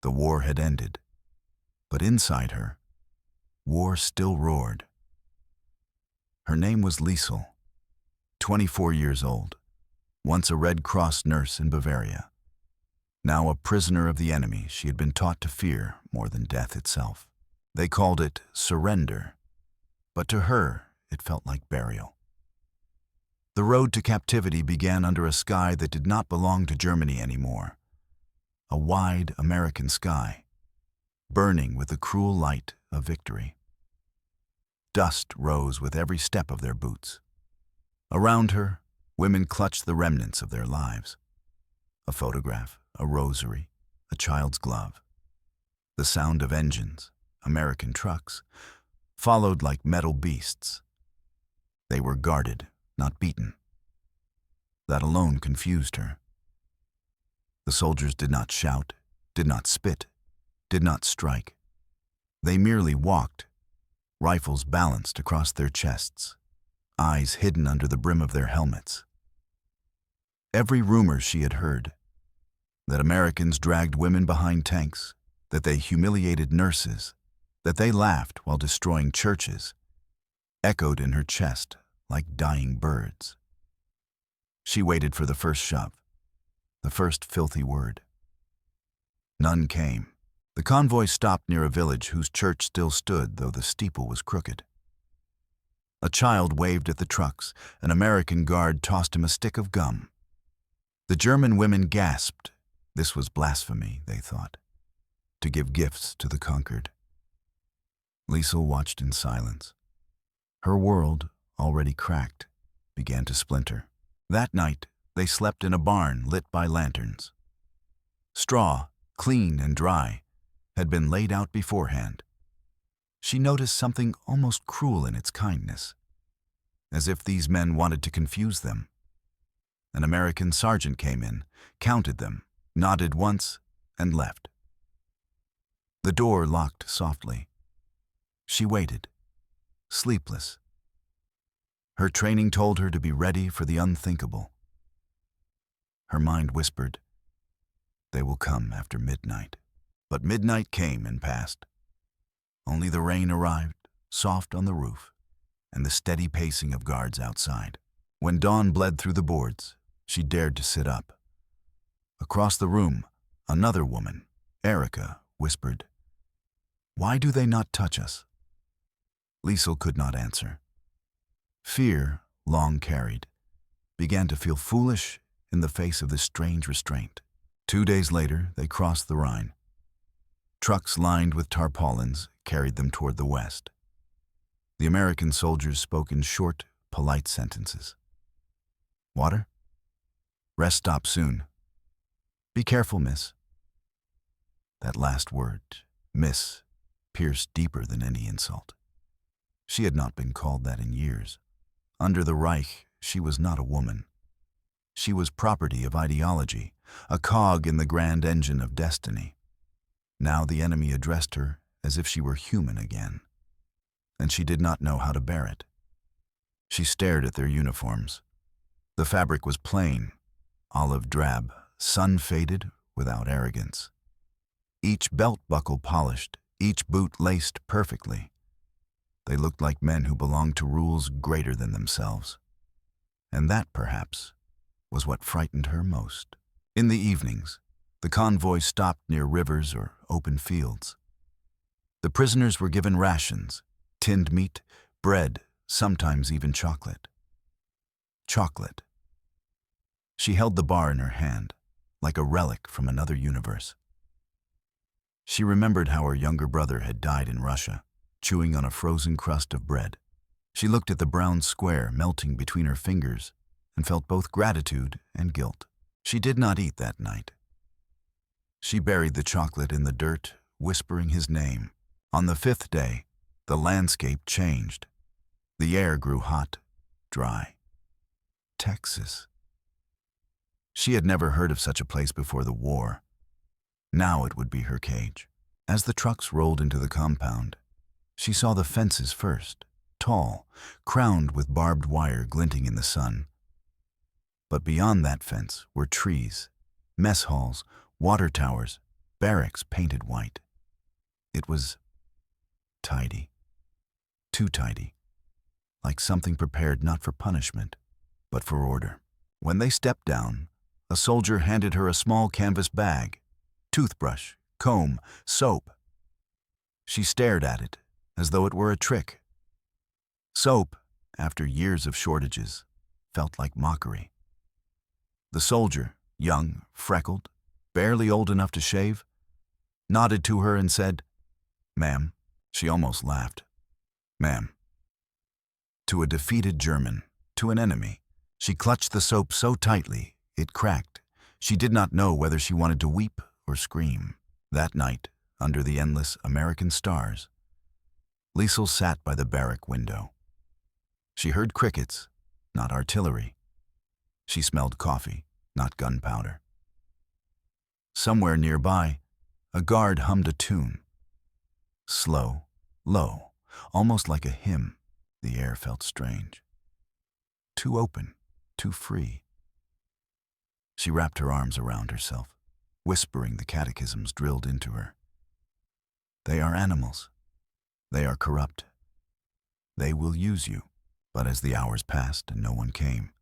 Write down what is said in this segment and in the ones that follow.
The war had ended, but inside her, war still roared. Her name was Liesel, 24 years old, once a Red Cross nurse in Bavaria. Now a prisoner of the enemy she had been taught to fear more than death itself. They called it surrender, but to her it felt like burial. The road to captivity began under a sky that did not belong to Germany anymore. A wide American sky, burning with the cruel light of victory. Dust rose with every step of their boots. Around her, women clutched the remnants of their lives. A photograph, a rosary, a child's glove. The sound of engines, American trucks, followed like metal beasts. They were guarded, not beaten. That alone confused her. The soldiers did not shout, did not spit, did not strike. They merely walked, rifles balanced across their chests, eyes hidden under the brim of their helmets. Every rumor she had heard, that Americans dragged women behind tanks, that they humiliated nurses, that they laughed while destroying churches, echoed in her chest like dying birds. She waited for the first shove, the first filthy word. None came. The convoy stopped near a village whose church still stood, though the steeple was crooked. A child waved at the trucks. An American guard tossed him a stick of gum. The German women gasped. This was blasphemy, they thought, to give gifts to the conquered. Liesel watched in silence. Her world, already cracked, began to splinter. That night, they slept in a barn lit by lanterns. Straw, clean and dry, had been laid out beforehand. She noticed something almost cruel in its kindness, as if these men wanted to confuse them. An American sergeant came in, counted them, nodded once, and left. The door locked softly. She waited, sleepless. Her training told her to be ready for the unthinkable. Her mind whispered, "They will come after midnight." But midnight came and passed. Only the rain arrived, soft on the roof, and the steady pacing of guards outside. When dawn bled through the boards, she dared to sit up. Across the room, another woman, Erica, whispered, "Why do they not touch us?" Liesel could not answer. Fear, long carried, began to feel foolish in the face of this strange restraint. 2 days later, they crossed the Rhine. Trucks lined with tarpaulins carried them toward the west. The American soldiers spoke in short, polite sentences. "Water? Rest stop soon. Be careful, miss." That last word, miss, pierced deeper than any insult. She had not been called that in years. Under the Reich, she was not a woman. She was property of ideology, a cog in the grand engine of destiny. Now the enemy addressed her as if she were human again, and she did not know how to bear it. She stared at their uniforms. The fabric was plain, olive drab, sun-faded, without arrogance. Each belt buckle polished, each boot laced perfectly. They looked like men who belonged to rules greater than themselves. And that, perhaps, was what frightened her most. In the evenings, the convoy stopped near rivers or open fields. The prisoners were given rations, tinned meat, bread, sometimes even chocolate. Chocolate. She held the bar in her hand, like a relic from another universe. She remembered how her younger brother had died in Russia, chewing on a frozen crust of bread. She looked at the brown square melting between her fingers and felt both gratitude and guilt. She did not eat that night. She buried the chocolate in the dirt, whispering his name. On the 5th day, the landscape changed. The air grew hot, dry. Texas. She had never heard of such a place before the war. Now it would be her cage. As the trucks rolled into the compound, she saw the fences first, tall, crowned with barbed wire glinting in the sun. But beyond that fence were trees, mess halls, water towers, Barracks painted white. It was tidy. Too tidy. Like something prepared not for punishment, but for order. When they stepped down, a soldier handed her a small canvas bag, toothbrush, comb, soap. She stared at it as though it were a trick. Soap, after years of shortages, felt like mockery. The soldier, young, freckled, barely old enough to shave, nodded to her and said, "Ma'am." She almost laughed. "Ma'am." To a defeated German, to an enemy, she clutched the soap so tightly it cracked. She did not know whether she wanted to weep or scream. That night, under the endless American stars, Liesel sat by the barrack window. She heard crickets, not artillery. She smelled coffee, not gunpowder. Somewhere nearby, a guard hummed a tune. Slow, low, almost like a hymn. The air felt strange. Too open, too free. She wrapped her arms around herself, whispering the catechisms drilled into her. They are animals. They are corrupt. They will use you. But as the hours passed and no one came,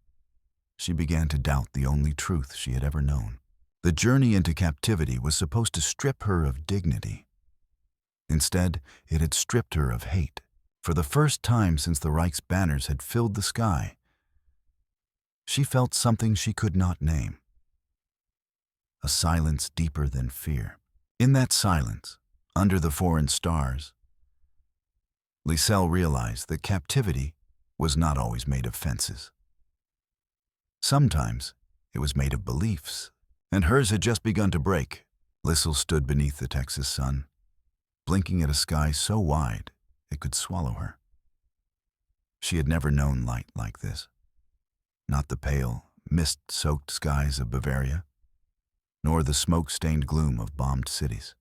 she began to doubt the only truth she had ever known. The journey into captivity was supposed to strip her of dignity. Instead, it had stripped her of hate. For the first time since the Reich's banners had filled the sky, she felt something she could not name. A silence deeper than fear. In that silence, under the foreign stars, Liesel realized that captivity was not always made of fences. Sometimes it was made of beliefs, and hers had just begun to break. Liesel stood beneath the Texas sun, blinking at a sky so wide it could swallow her. She had never known light like this. Not the pale, mist-soaked skies of Bavaria, nor the smoke-stained gloom of bombed cities.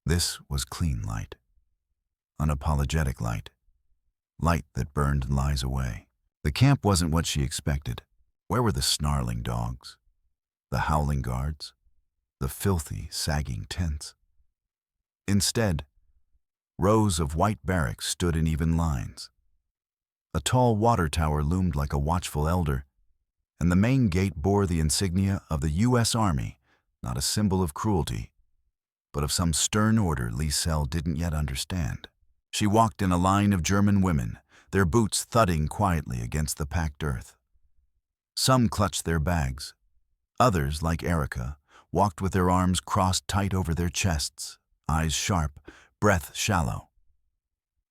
This was clean light, unapologetic light, light that burned lies away. The camp wasn't what she expected. Where were the snarling dogs, the howling guards, the filthy, sagging tents? Instead, rows of white barracks stood in even lines. A tall water tower loomed like a watchful elder, and the main gate bore the insignia of the U.S. Army, not a symbol of cruelty, but of some stern order Liesel didn't yet understand. She walked in a line of German women, their boots thudding quietly against the packed earth. Some clutched their bags. Others, like Erica, walked with their arms crossed tight over their chests, eyes sharp, breath shallow.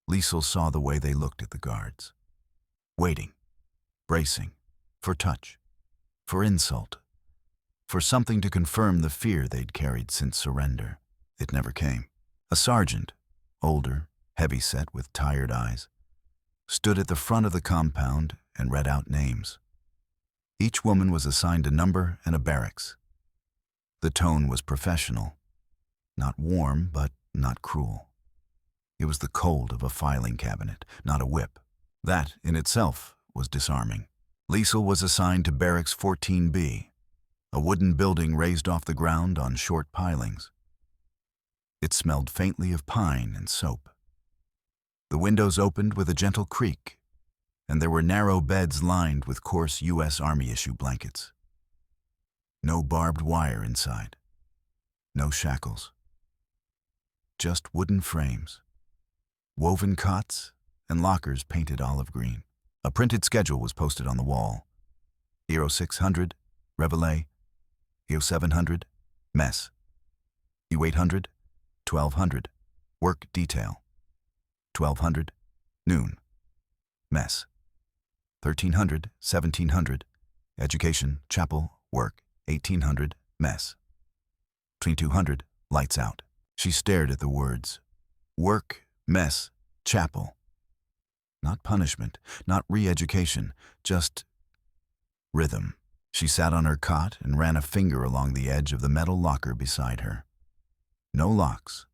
Liesel saw the way they looked at the guards. Waiting, bracing, for touch, for insult, for something to confirm the fear they'd carried since surrender. It never came. A sergeant, older, heavy-set with tired eyes, stood at the front of the compound and read out names. Each woman was assigned a number and a barracks. The tone was professional, not warm, but not cruel. It was the cold of a filing cabinet, not a whip. That, in itself, was disarming. Liesel was assigned to Barracks 14B, a wooden building raised off the ground on short pilings. It smelled faintly of pine and soap. The windows opened with a gentle creak, and there were narrow beds lined with coarse U.S. Army-issue blankets. No barbed wire inside. No shackles. Just wooden frames, woven cots, and lockers painted olive green. A printed schedule was posted on the wall. EO 600, Reveille. EO 700, Mess. EO 800, 1200, Work Detail. 1200, Noon, Mess. 1300, 1700, Education, Chapel, Work. 1800, Mess. 2200, Lights Out. She stared at the words. Work, Mess, Chapel. Not punishment, not re-education, just rhythm. She sat on her cot and ran a finger along the edge of the metal locker beside her. No locks,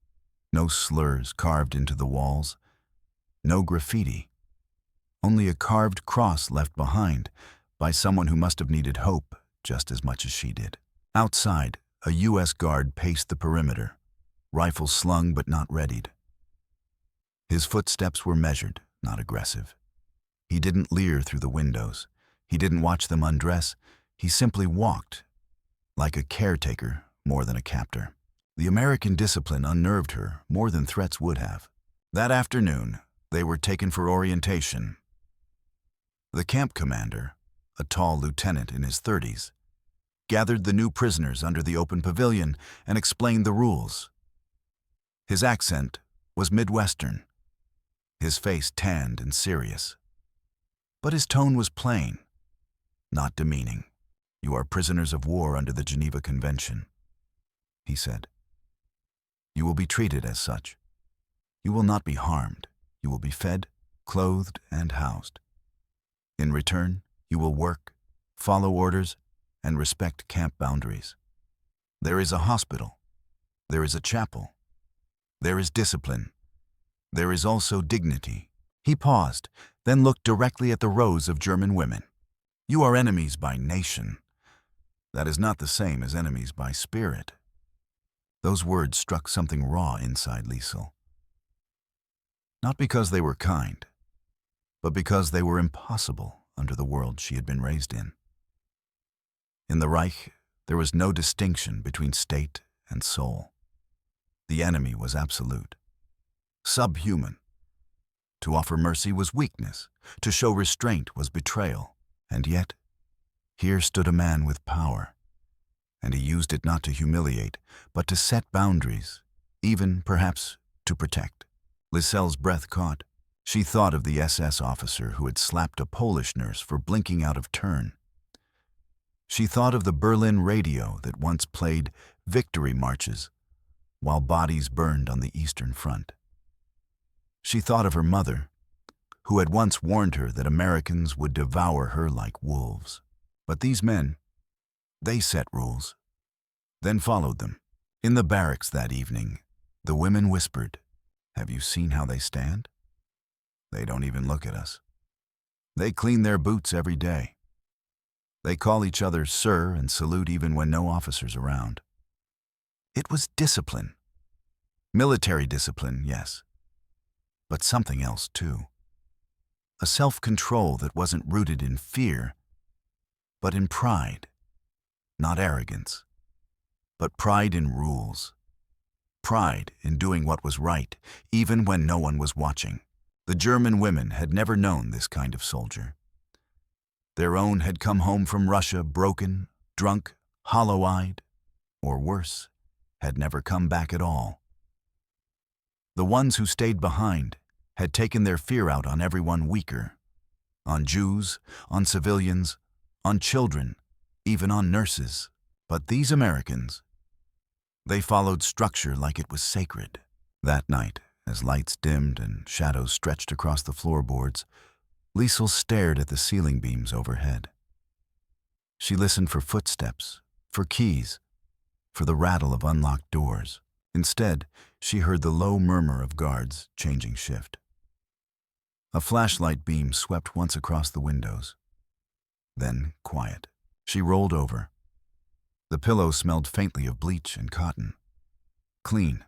no slurs carved into the walls, no graffiti. Only a carved cross left behind by someone who must have needed hope just as much as she did. Outside, a U.S. guard paced the perimeter, rifle slung but not readied. His footsteps were measured, not aggressive. He didn't leer through the windows. He didn't watch them undress. He simply walked, like a caretaker more than a captor. The American discipline unnerved her more than threats would have. That afternoon, they were taken for orientation. The camp commander, a tall lieutenant in his 30s, gathered the new prisoners under the open pavilion and explained the rules. His accent was Midwestern, his face tanned and serious. But his tone was plain, not demeaning. "You are prisoners of war under the Geneva Convention," he said. "You will be treated as such. You will not be harmed. You will be fed, clothed, and housed. In return, you will work, follow orders, and respect camp boundaries. There is a hospital. There is a chapel. There is discipline. There is also dignity." He paused, then looked directly at the rows of German women. "You are enemies by nation. That is not the same as enemies by spirit." Those words struck something raw inside Liesel. Not because they were kind, but because they were impossible under the world she had been raised in. In the Reich, there was no distinction between state and soul. The enemy was absolute, subhuman. To offer mercy was weakness. To show restraint was betrayal. And yet, here stood a man with power, and he used it not to humiliate, but to set boundaries, even, perhaps, to protect. Liesel's breath caught. She thought of the SS officer who had slapped a Polish nurse for blinking out of turn. She thought of the Berlin radio that once played victory marches while bodies burned on the Eastern Front. She thought of her mother, who had once warned her that Americans would devour her like wolves. But these men, they set rules, then followed them. In the barracks that evening, the women whispered, "Have you seen how they stand? They don't even look at us. They clean their boots every day. They call each other sir and salute even when no officer's around." It was discipline. Military discipline, yes. But something else, too. A self-control that wasn't rooted in fear, but in pride. Not arrogance, but pride in rules. Pride in doing what was right, even when no one was watching. The German women had never known this kind of soldier. Their own had come home from Russia broken, drunk, hollow-eyed, or worse, had never come back at all. The ones who stayed behind had taken their fear out on everyone weaker, on Jews, on civilians, on children, even on nurses. But these Americans, they followed structure like it was sacred. That night, as lights dimmed and shadows stretched across the floorboards, Liesel stared at the ceiling beams overhead. She listened for footsteps, for keys, for the rattle of unlocked doors. Instead, she heard the low murmur of guards changing shift. A flashlight beam swept once across the windows. Then quiet. She rolled over. The pillow smelled faintly of bleach and cotton. Clean.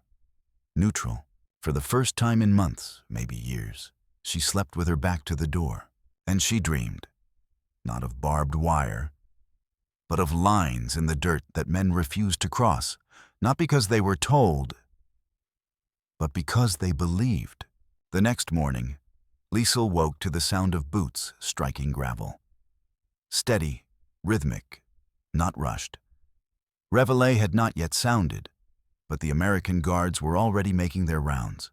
Neutral. For the first time in months, maybe years, she slept with her back to the door. And she dreamed, not of barbed wire, but of lines in the dirt that men refused to cross, not because they were told, but because they believed. The next morning, Liesel woke to the sound of boots striking gravel. Steady, rhythmic, not rushed. Reveille had not yet sounded, but the American guards were already making their rounds.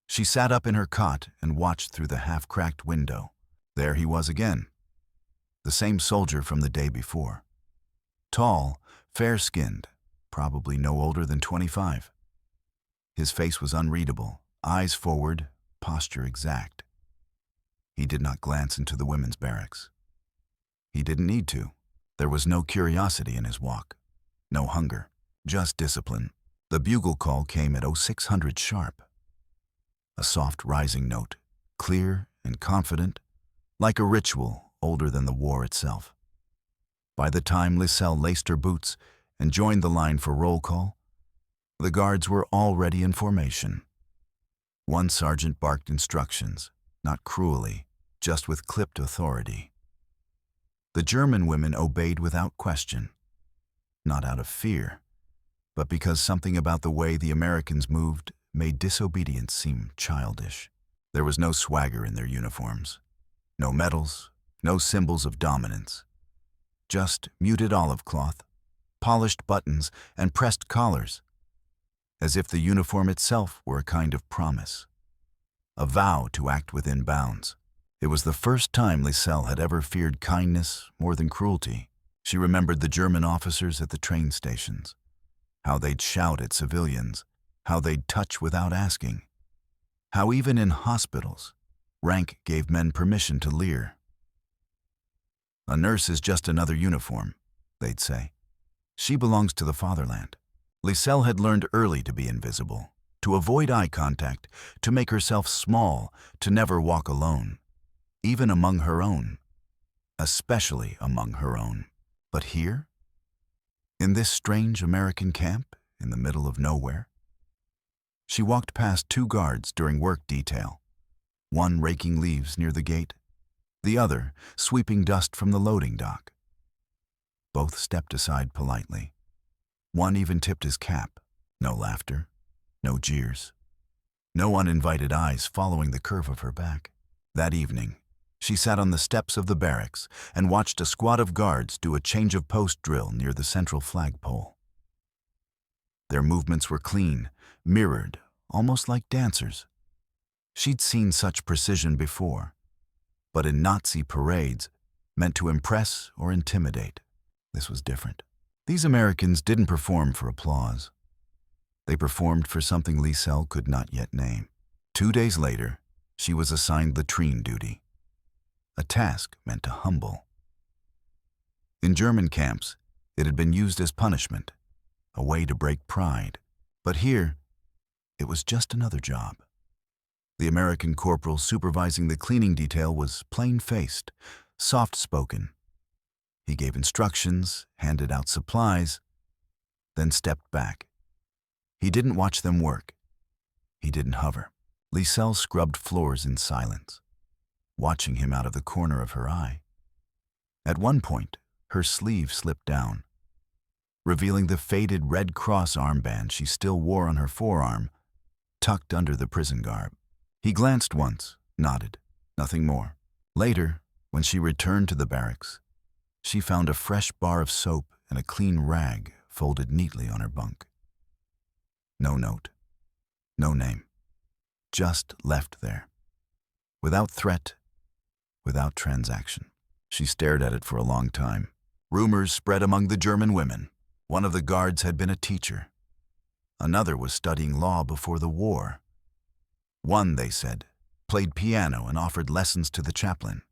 She sat up in her cot and watched through the half-cracked window. There he was again, the same soldier from the day before. Tall, fair-skinned, probably no older than 25. His face was unreadable, eyes forward, posture exact. He did not glance into the women's barracks. He didn't need to. There was no curiosity in his walk, no hunger, just discipline. The bugle call came at 0600 sharp. A soft rising note, clear and confident, like a ritual older than the war itself. By the time Liesel laced her boots, and joined the line for roll call, the guards were already in formation. One sergeant barked instructions, not cruelly, just with clipped authority. The German women obeyed without question, not out of fear, but because something about the way the Americans moved made disobedience seem childish. There was no swagger in their uniforms, no medals, no symbols of dominance, just muted olive cloth, polished buttons, and pressed collars, as if the uniform itself were a kind of promise, a vow to act within bounds. It was the first time Lisel had ever feared kindness more than cruelty. She remembered the German officers at the train stations, how they'd shout at civilians, how they'd touch without asking, how even in hospitals, rank gave men permission to leer. "A nurse is just another uniform," they'd say. "She belongs to the fatherland." Lisel had learned early to be invisible, to avoid eye contact, to make herself small, to never walk alone, even among her own, especially among her own. But here, in this strange American camp in the middle of nowhere, she walked past two guards during work detail, one raking leaves near the gate, the other sweeping dust from the loading dock. Both stepped aside politely. One even tipped his cap. No laughter, no jeers, no uninvited eyes following the curve of her back. That evening, she sat on the steps of the barracks and watched a squad of guards do a change of post drill near the central flagpole. Their movements were clean, mirrored, almost like dancers. She'd seen such precision before, but in Nazi parades, meant to impress or intimidate. This was different. These Americans didn't perform for applause. They performed for something Lisel could not yet name. 2 days later, she was assigned latrine duty, a task meant to humble. In German camps, it had been used as punishment, a way to break pride. But here, it was just another job. The American corporal supervising the cleaning detail was plain-faced, soft-spoken. He gave instructions, handed out supplies, then stepped back. He didn't watch them work. He didn't hover. Lisel scrubbed floors in silence, watching him out of the corner of her eye. At one point, her sleeve slipped down, revealing the faded Red Cross armband she still wore on her forearm, tucked under the prison garb. He glanced once, nodded, nothing more. Later, when she returned to the barracks, she found a fresh bar of soap and a clean rag folded neatly on her bunk. No note, no name, just left there, without threat, without transaction. She stared at it for a long time. Rumors spread among the German women. One of the guards had been a teacher. Another was studying law before the war. One, they said, played piano and offered lessons to the chaplain.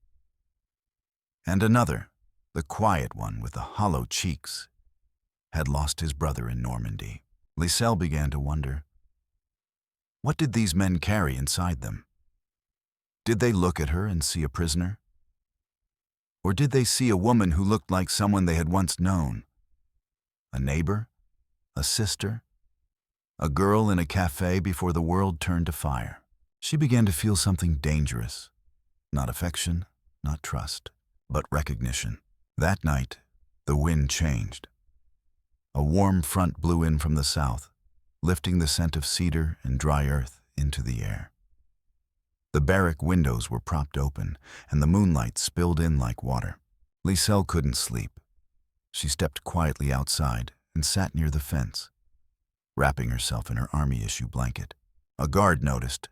And another, the quiet one with the hollow cheeks, had lost his brother in Normandy. Lisel began to wonder, what did these men carry inside them? Did they look at her and see a prisoner? Or did they see a woman who looked like someone they had once known? A neighbor? A sister? A girl in a cafe before the world turned to fire? She began to feel something dangerous. Not affection, not trust, but recognition. That night, the wind changed. A warm front blew in from the south, lifting the scent of cedar and dry earth into the air. The barrack windows were propped open, and the moonlight spilled in like water. Lisel couldn't sleep. She stepped quietly outside and sat near the fence, wrapping herself in her army-issue blanket. A guard noticed.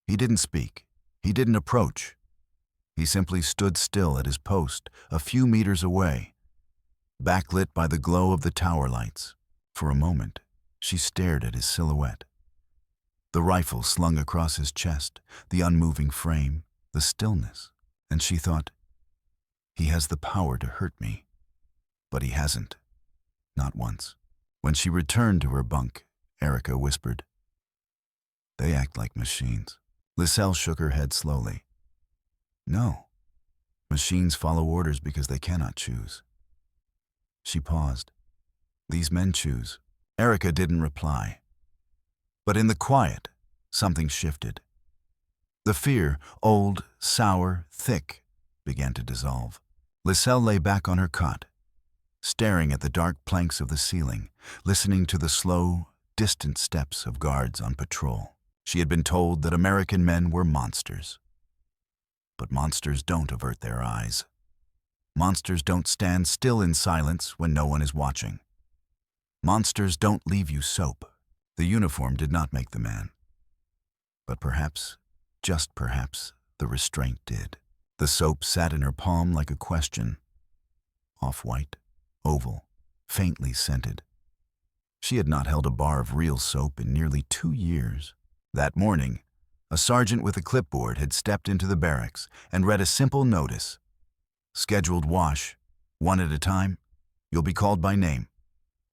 He didn't speak. He didn't approach. He simply stood still at his post, a few meters away, backlit by the glow of the tower lights. For a moment, she stared at his silhouette. The rifle slung across his chest, the unmoving frame, the stillness, and she thought, he has the power to hurt me, but he hasn't, not once. When she returned to her bunk, Erica whispered, "They act like machines." Lisel shook her head slowly. "No, machines follow orders because they cannot choose." She paused. These men choose. Erica didn't reply. But in the quiet, something shifted. The fear, old, sour, thick, began to dissolve. Liselle lay back on her cot, staring at the dark planks of the ceiling, listening to the slow, distant steps of guards on patrol. She had been told that American men were monsters. But monsters don't avert their eyes. Monsters don't stand still in silence when no one is watching. Monsters don't leave you soap. The uniform did not make the man. But perhaps, just perhaps, the restraint did. The soap sat in her palm like a question. Off-white, oval, faintly scented. She had not held a bar of real soap in nearly 2 years. That morning, a sergeant with a clipboard had stepped into the barracks and read a simple notice. Scheduled wash, 1 at a time. You'll be called by name.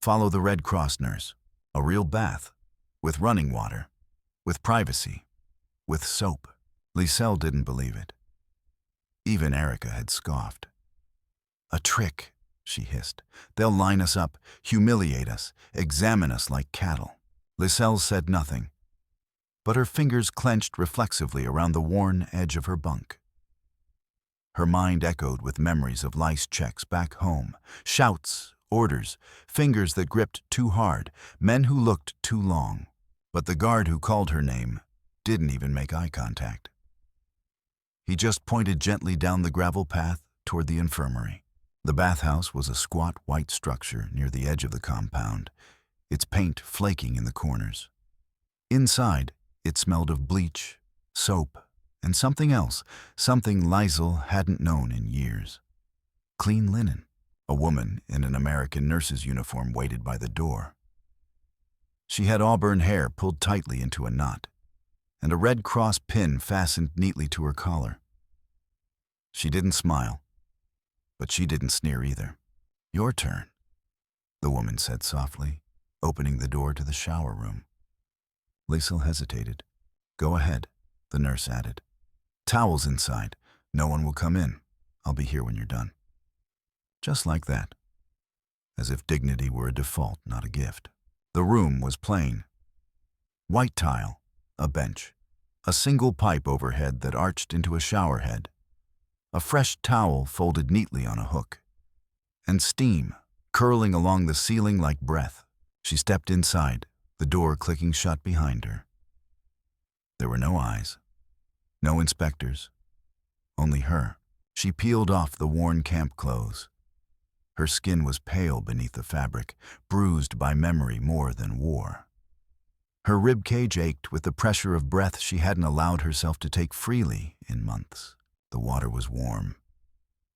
Follow the Red Cross nurse. A real bath, with running water, with privacy, with soap. Liselle didn't believe it. Even Erica had scoffed. A trick, she hissed. They'll line us up, humiliate us, examine us like cattle. Liselle said nothing, but her fingers clenched reflexively around the worn edge of her bunk. Her mind echoed with memories of lice checks back home, shouts, orders, fingers that gripped too hard, men who looked too long. But the guard who called her name didn't even make eye contact. He just pointed gently down the gravel path toward the infirmary. The bathhouse was a squat white structure near the edge of the compound, its paint flaking in the corners. Inside, it smelled of bleach, soap, and something else, something Liselle hadn't known in years. Clean linen. A woman in an American nurse's uniform waited by the door. She had auburn hair pulled tightly into a knot, and a Red Cross pin fastened neatly to her collar. She didn't smile, but she didn't sneer either. "Your turn," the woman said softly, opening the door to the shower room. Liselle hesitated. "Go ahead," the nurse added. "Towels inside. No one will come in. I'll be here when you're done." Just like that, as if dignity were a default, not a gift. The room was plain. White tile, a bench, a single pipe overhead that arched into a shower head, a fresh towel folded neatly on a hook, and steam curling along the ceiling like breath. She stepped inside, the door clicking shut behind her. There were no eyes, no inspectors, only her. She peeled off the worn camp clothes. Her skin was pale beneath the fabric, bruised by memory more than war. Her ribcage ached with the pressure of breath she hadn't allowed herself to take freely in months. The water was warm.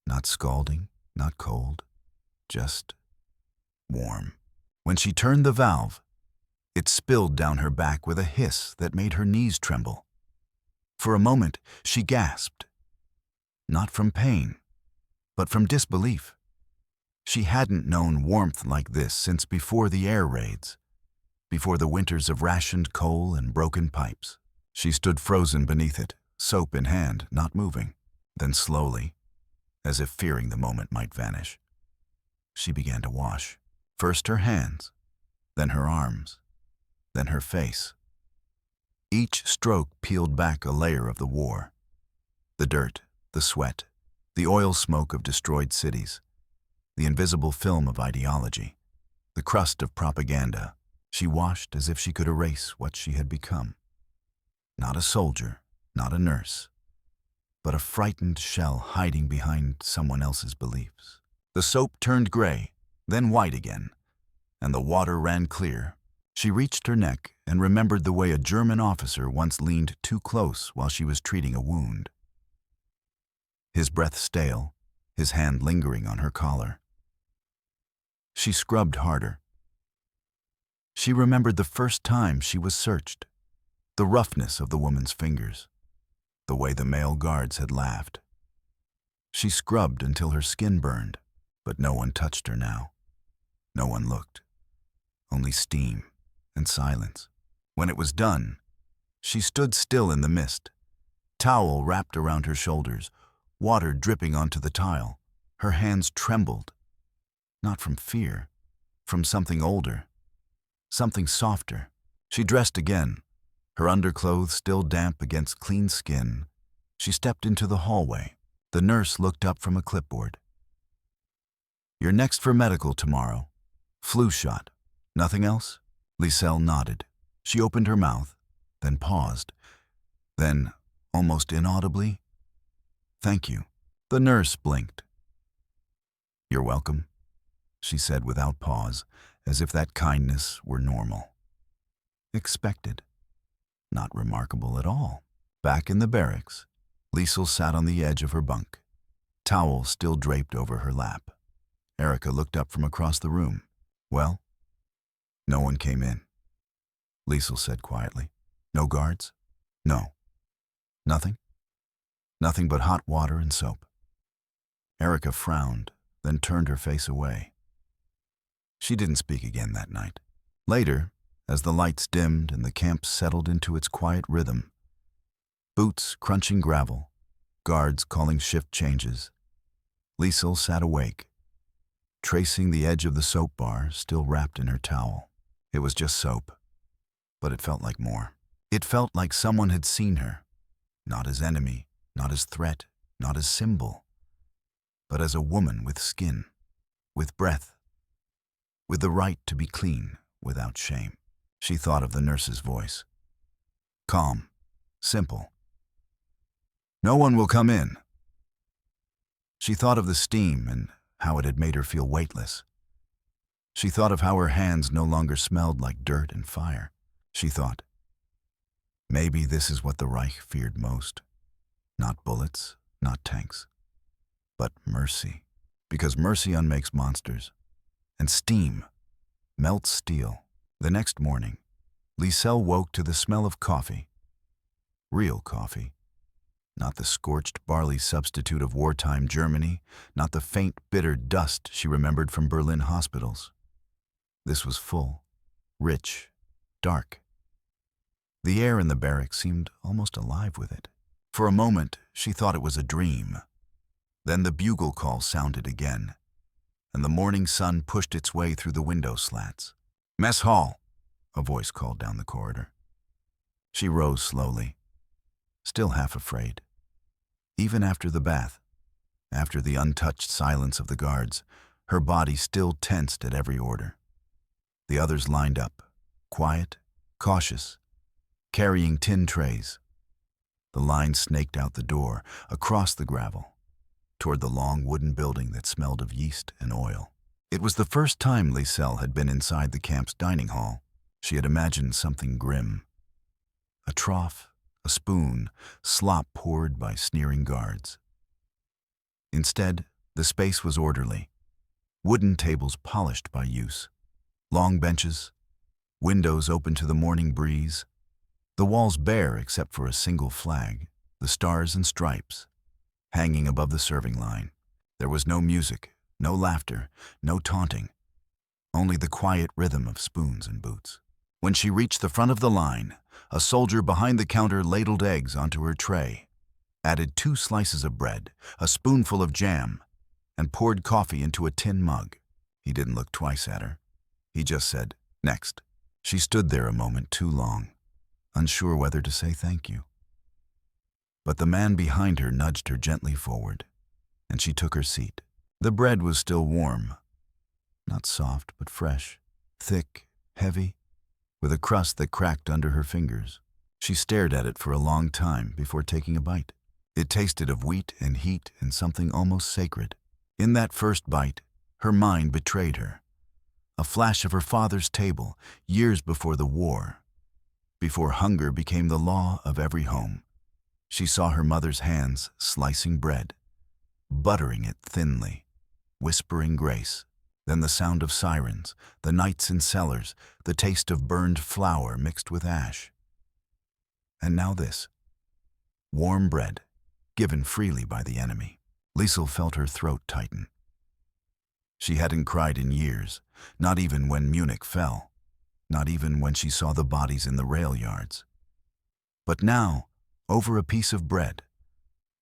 Not scalding, not cold, just warm. When she turned the valve, it spilled down her back with a hiss that made her knees tremble. For a moment, she gasped. Not from pain, but from disbelief. She hadn't known warmth like this since before the air raids, before the winters of rationed coal and broken pipes. She stood frozen beneath it, soap in hand, not moving. Then slowly, as if fearing the moment might vanish, she began to wash. First her hands, then her arms, then her face. Each stroke peeled back a layer of the war. The dirt, the sweat, the oil smoke of destroyed cities, the invisible film of ideology, the crust of propaganda. She washed as if she could erase what she had become. Not a soldier, not a nurse, but a frightened shell hiding behind someone else's beliefs. The soap turned gray, then white again, and the water ran clear. She reached her neck and remembered the way a German officer once leaned too close while she was treating a wound. His breath stale, his hand lingering on her collar. She scrubbed harder. She remembered the first time she was searched, the roughness of the woman's fingers, the way the male guards had laughed. She scrubbed until her skin burned, but no one touched her now. No one looked. Only steam and silence. When it was done, she stood still in the mist, towel wrapped around her shoulders, water dripping onto the tile. Her hands trembled, not from fear, from something older, something softer. She dressed again, her underclothes still damp against clean skin. She stepped into the hallway. The nurse looked up from a clipboard. "You're next for medical tomorrow. Flu shot. Nothing else?" Lisel nodded. She opened her mouth, then paused. Then, almost inaudibly, "Thank you." The nurse blinked. "You're welcome," she said without pause, as if that kindness were normal. Expected. Not remarkable at all. Back in the barracks, Liesel sat on the edge of her bunk, towel still draped over her lap. Erica looked up from across the room. "Well?" "No one came in," Liesel said quietly. "No guards?" "No." "Nothing?" "Nothing but hot water and soap." Erica frowned, then turned her face away. She didn't speak again that night. Later, as the lights dimmed and the camp settled into its quiet rhythm, boots crunching gravel, guards calling shift changes, Liesel sat awake, tracing the edge of the soap bar still wrapped in her towel. It was just soap, but it felt like more. It felt like someone had seen her, not as enemy, not as threat, not as symbol, but as a woman with skin, with breath, with the right to be clean without shame. She thought of the nurse's voice. Calm, simple. "No one will come in." She thought of the steam and how it had made her feel weightless. She thought of how her hands no longer smelled like dirt and fire. She thought, maybe this is what the Reich feared most. Not bullets, not tanks, but mercy. Because mercy unmakes monsters, and steam melts steel. The next morning, Liesel woke to the smell of coffee. Real coffee. Not the scorched barley substitute of wartime Germany, not the faint, bitter dust she remembered from Berlin hospitals. This was full, rich, dark. The air in the barracks seemed almost alive with it. For a moment, she thought it was a dream. Then the bugle call sounded again, and the morning sun pushed its way through the window slats. "Mess hall," a voice called down the corridor. She rose slowly, still half afraid. Even after the bath, after the untouched silence of the guards, her body still tensed at every order. The others lined up, quiet, cautious, carrying tin trays. The line snaked out the door, across the gravel, toward the long wooden building that smelled of yeast and oil. It was the first time Liesel had been inside the camp's dining hall. She had imagined something grim. A trough, a spoon, slop poured by sneering guards. Instead, the space was orderly. Wooden tables polished by use. Long benches, windows open to the morning breeze. The walls bare except for a single flag, the stars and stripes, hanging above the serving line. There was no music, no laughter, no taunting, only the quiet rhythm of spoons and boots. When she reached the front of the line, a soldier behind the counter ladled eggs onto her tray, added 2 slices of bread, a spoonful of jam, and poured coffee into a tin mug. He didn't look twice at her. He just said, "Next." She stood there a moment too long, unsure whether to say thank you. But the man behind her nudged her gently forward, and she took her seat. The bread was still warm, not soft but fresh, thick, heavy, with a crust that cracked under her fingers. She stared at it for a long time before taking a bite. It tasted of wheat and heat and something almost sacred. In that first bite, her mind betrayed her. A flash of her father's table, years before the war, before hunger became the law of every home. She saw her mother's hands slicing bread, buttering it thinly, whispering grace. Then the sound of sirens, the nights in cellars, the taste of burned flour mixed with ash. And now this. Warm bread, given freely by the enemy. Liesel felt her throat tighten. She hadn't cried in years, not even when Munich fell, not even when she saw the bodies in the rail yards. But now, over a piece of bread,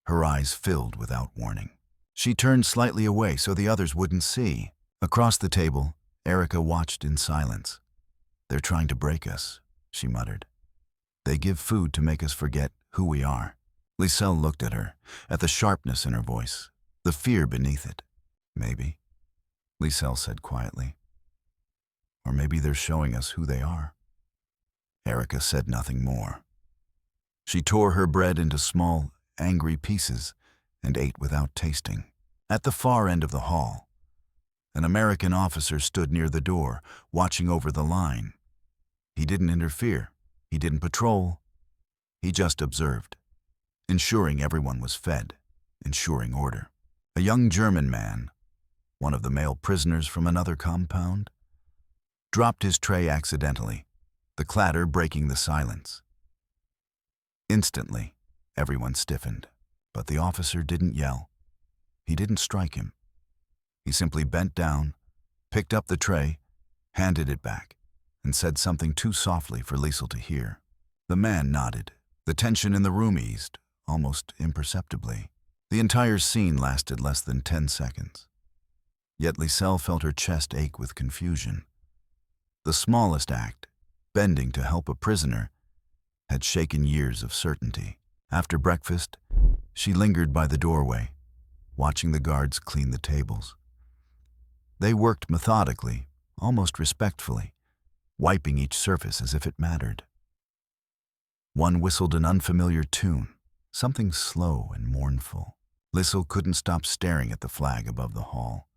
her eyes filled without warning. She turned slightly away so the others wouldn't see. Across the table, Erica watched in silence. "They're trying to break us," she muttered. "They give food to make us forget who we are." Lisel looked at her, at the sharpness in her voice, the fear beneath it. "Maybe," Lisel said quietly. "Or maybe they're showing us who they are." Erica said nothing more. She tore her bread into small, angry pieces and ate without tasting. At the far end of the hall, an American officer stood near the door, watching over the line. He didn't interfere. He didn't patrol. He just observed, ensuring everyone was fed, ensuring order. A young German man, one of the male prisoners from another compound, dropped his tray accidentally, the clatter breaking the silence. Instantly, everyone stiffened, but the officer didn't yell. He didn't strike him. He simply bent down, picked up the tray, handed it back, and said something too softly for Liesel to hear. The man nodded. The tension in the room eased, almost imperceptibly. The entire scene lasted less than 10 seconds. Yet Liesel felt her chest ache with confusion. The smallest act, bending to help a prisoner, had shaken years of certainty. After breakfast, she lingered by the doorway, watching the guards clean the tables. They worked methodically, almost respectfully, wiping each surface as if it mattered. One whistled an unfamiliar tune, something slow and mournful. Liesel couldn't stop staring at the flag above the hall.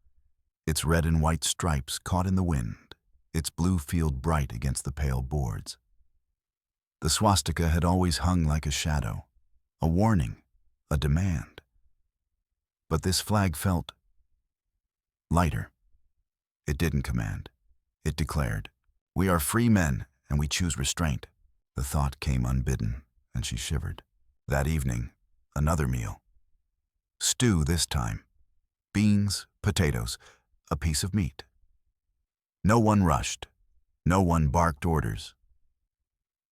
Its red and white stripes caught in the wind, its blue field bright against the pale boards. The swastika had always hung like a shadow, a warning, a demand. But this flag felt lighter. It didn't command. It declared, "We are free men, and we choose restraint." The thought came unbidden, and she shivered. That evening, another meal. Stew this time. Beans, potatoes, a piece of meat. No one rushed. No one barked orders.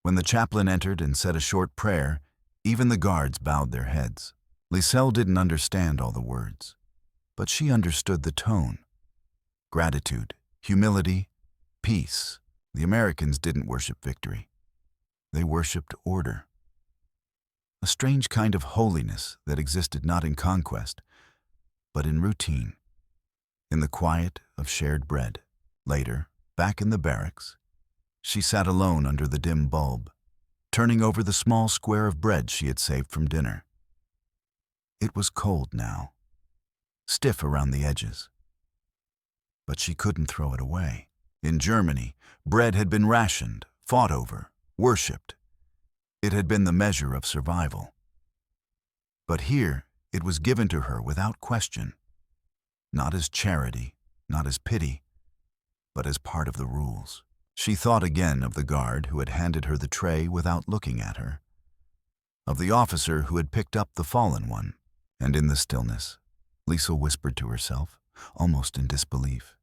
When the chaplain entered and said a short prayer, even the guards bowed their heads. Liesel didn't understand all the words, but she understood the tone. Gratitude, humility, peace. The Americans didn't worship victory. They worshipped order. A strange kind of holiness that existed not in conquest, but in routine, in the quiet of shared bread. Later, back in the barracks, she sat alone under the dim bulb, turning over the small square of bread she had saved from dinner. It was cold now, stiff around the edges. But she couldn't throw it away. In Germany, bread had been rationed, fought over, worshipped. It had been the measure of survival. But here, it was given to her without question, not as charity, not as pity, but as part of the rules. She thought again of the guard who had handed her the tray without looking at her, of the officer who had picked up the fallen one, and in the stillness, Liesel whispered to herself, almost in disbelief,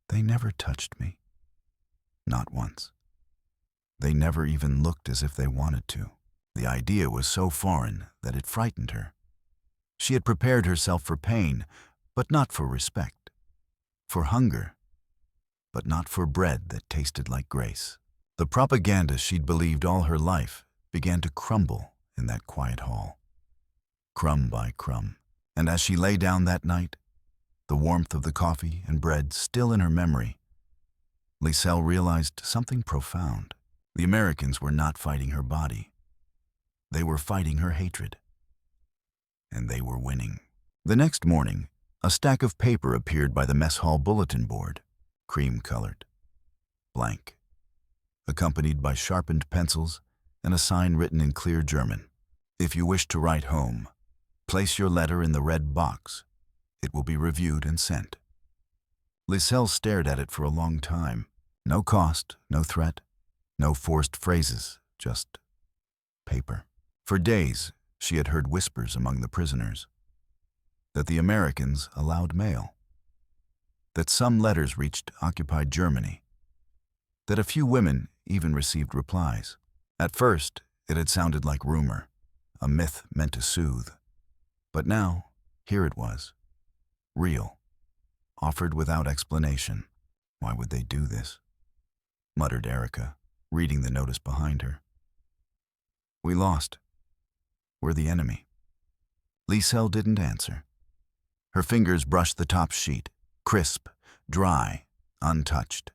"They never touched me. Not once. They never even looked as if they wanted to." The idea was so foreign that it frightened her. She had prepared herself for pain, but not for respect, for hunger, but not for bread that tasted like grace. The propaganda she'd believed all her life began to crumble in that quiet hall, crumb by crumb. And as she lay down that night, the warmth of the coffee and bread still in her memory, Liesel realized something profound. The Americans were not fighting her body. They were fighting her hatred. And they were winning. The next morning, a stack of paper appeared by the mess hall bulletin board, cream-colored, blank, accompanied by sharpened pencils and a sign written in clear German. "If you wish to write home, place your letter in the red box. It will be reviewed and sent." Liesel stared at it for a long time. No cost, no threat, no forced phrases, just paper. For days, she had heard whispers among the prisoners that the Americans allowed mail, that some letters reached occupied Germany, that a few women even received replies. At first, it had sounded like rumor, a myth meant to soothe. But now, here it was, real, offered without explanation. Why would they do this? Muttered Erica, reading the notice behind her. We lost. We're the enemy. Liesel didn't answer. Her fingers brushed the top sheet, crisp, dry, untouched.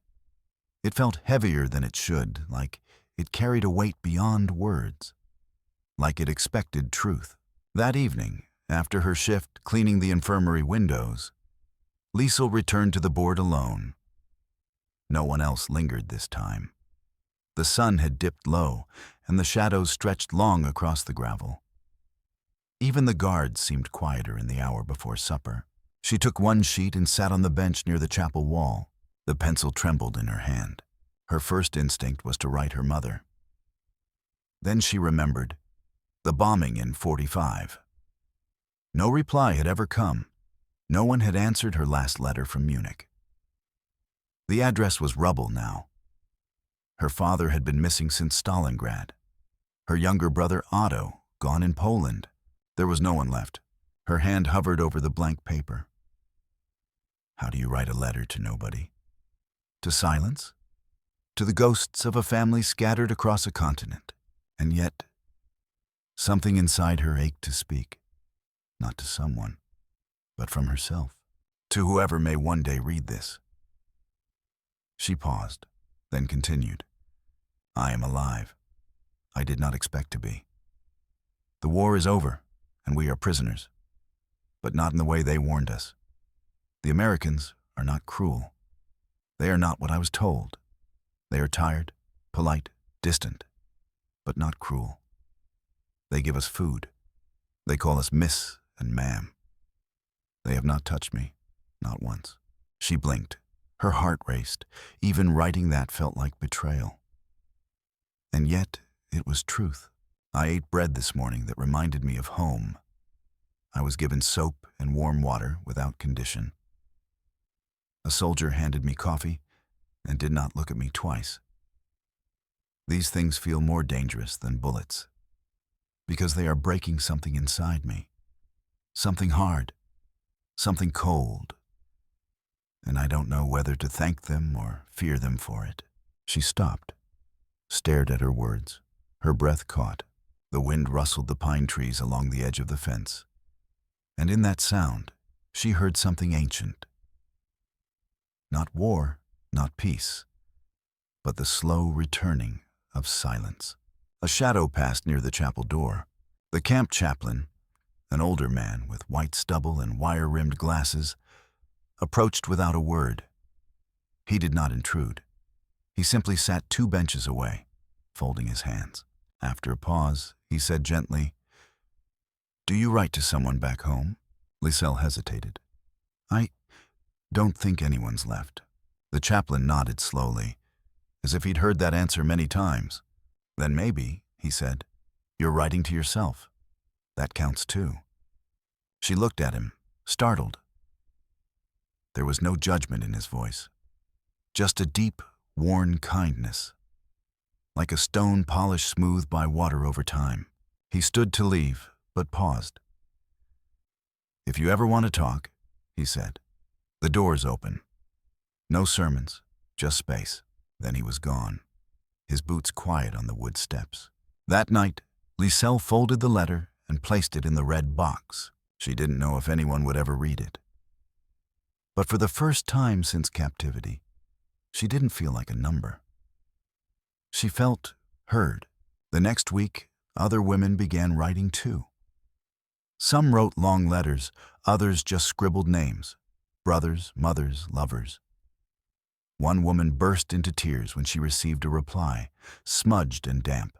It felt heavier than it should, like it carried a weight beyond words, like it expected truth. That evening, after her shift cleaning the infirmary windows, Liesel returned to the board alone. No one else lingered this time. The sun had dipped low, and the shadows stretched long across the gravel. Even the guards seemed quieter in the hour before supper. She took one sheet and sat on the bench near the chapel wall. The pencil trembled in her hand. Her first instinct was to write her mother. Then she remembered the bombing in 45. No reply had ever come. No one had answered her last letter from Munich. The address was rubble now. Her father had been missing since Stalingrad. Her younger brother Otto, gone in Poland. There was no one left. Her hand hovered over the blank paper. How do you write a letter to nobody? To silence? To the ghosts of a family scattered across a continent. And yet, something inside her ached to speak. Not to someone, but from herself. To whoever may one day read this. She paused, then continued. I am alive. I did not expect to be. The war is over, and we are prisoners. But not in the way they warned us. The Americans are not cruel. They are not what I was told. They are tired, polite, distant, but not cruel. They give us food. They call us miss and ma'am. They have not touched me, not once. She blinked. Her heart raced. Even writing that felt like betrayal. And yet, it was truth. I ate bread this morning that reminded me of home. I was given soap and warm water without condition. A soldier handed me coffee and did not look at me twice. These things feel more dangerous than bullets, because they are breaking something inside me. Something hard, something cold, and I don't know whether to thank them or fear them for it. She stopped, stared at her words. Her breath caught. The wind rustled the pine trees along the edge of the fence. And in that sound, she heard something ancient. Not war, not peace, but the slow returning of silence. A shadow passed near the chapel door. The camp chaplain, an older man with white stubble and wire-rimmed glasses, approached without a word. He did not intrude. He simply sat 2 benches away, folding his hands. After a pause, he said gently, "Do you write to someone back home?" Liesel hesitated. "I don't think anyone's left." The chaplain nodded slowly, as if he'd heard that answer many times. "Then maybe," he said, "you're writing to yourself. That counts too." She looked at him, startled. There was no judgment in his voice, just a deep, worn kindness, like a stone polished smooth by water over time. He stood to leave, but paused. "If you ever want to talk," he said, "the door's open. No sermons, just space." Then he was gone, his boots quiet on the wood steps. That night, Liesel folded the letter and placed it in the red box. She didn't know if anyone would ever read it. But for the first time since captivity, she didn't feel like a number. She felt heard. The next week, other women began writing too. Some wrote long letters, others just scribbled names, brothers, mothers, lovers. One woman burst into tears when she received a reply, smudged and damp,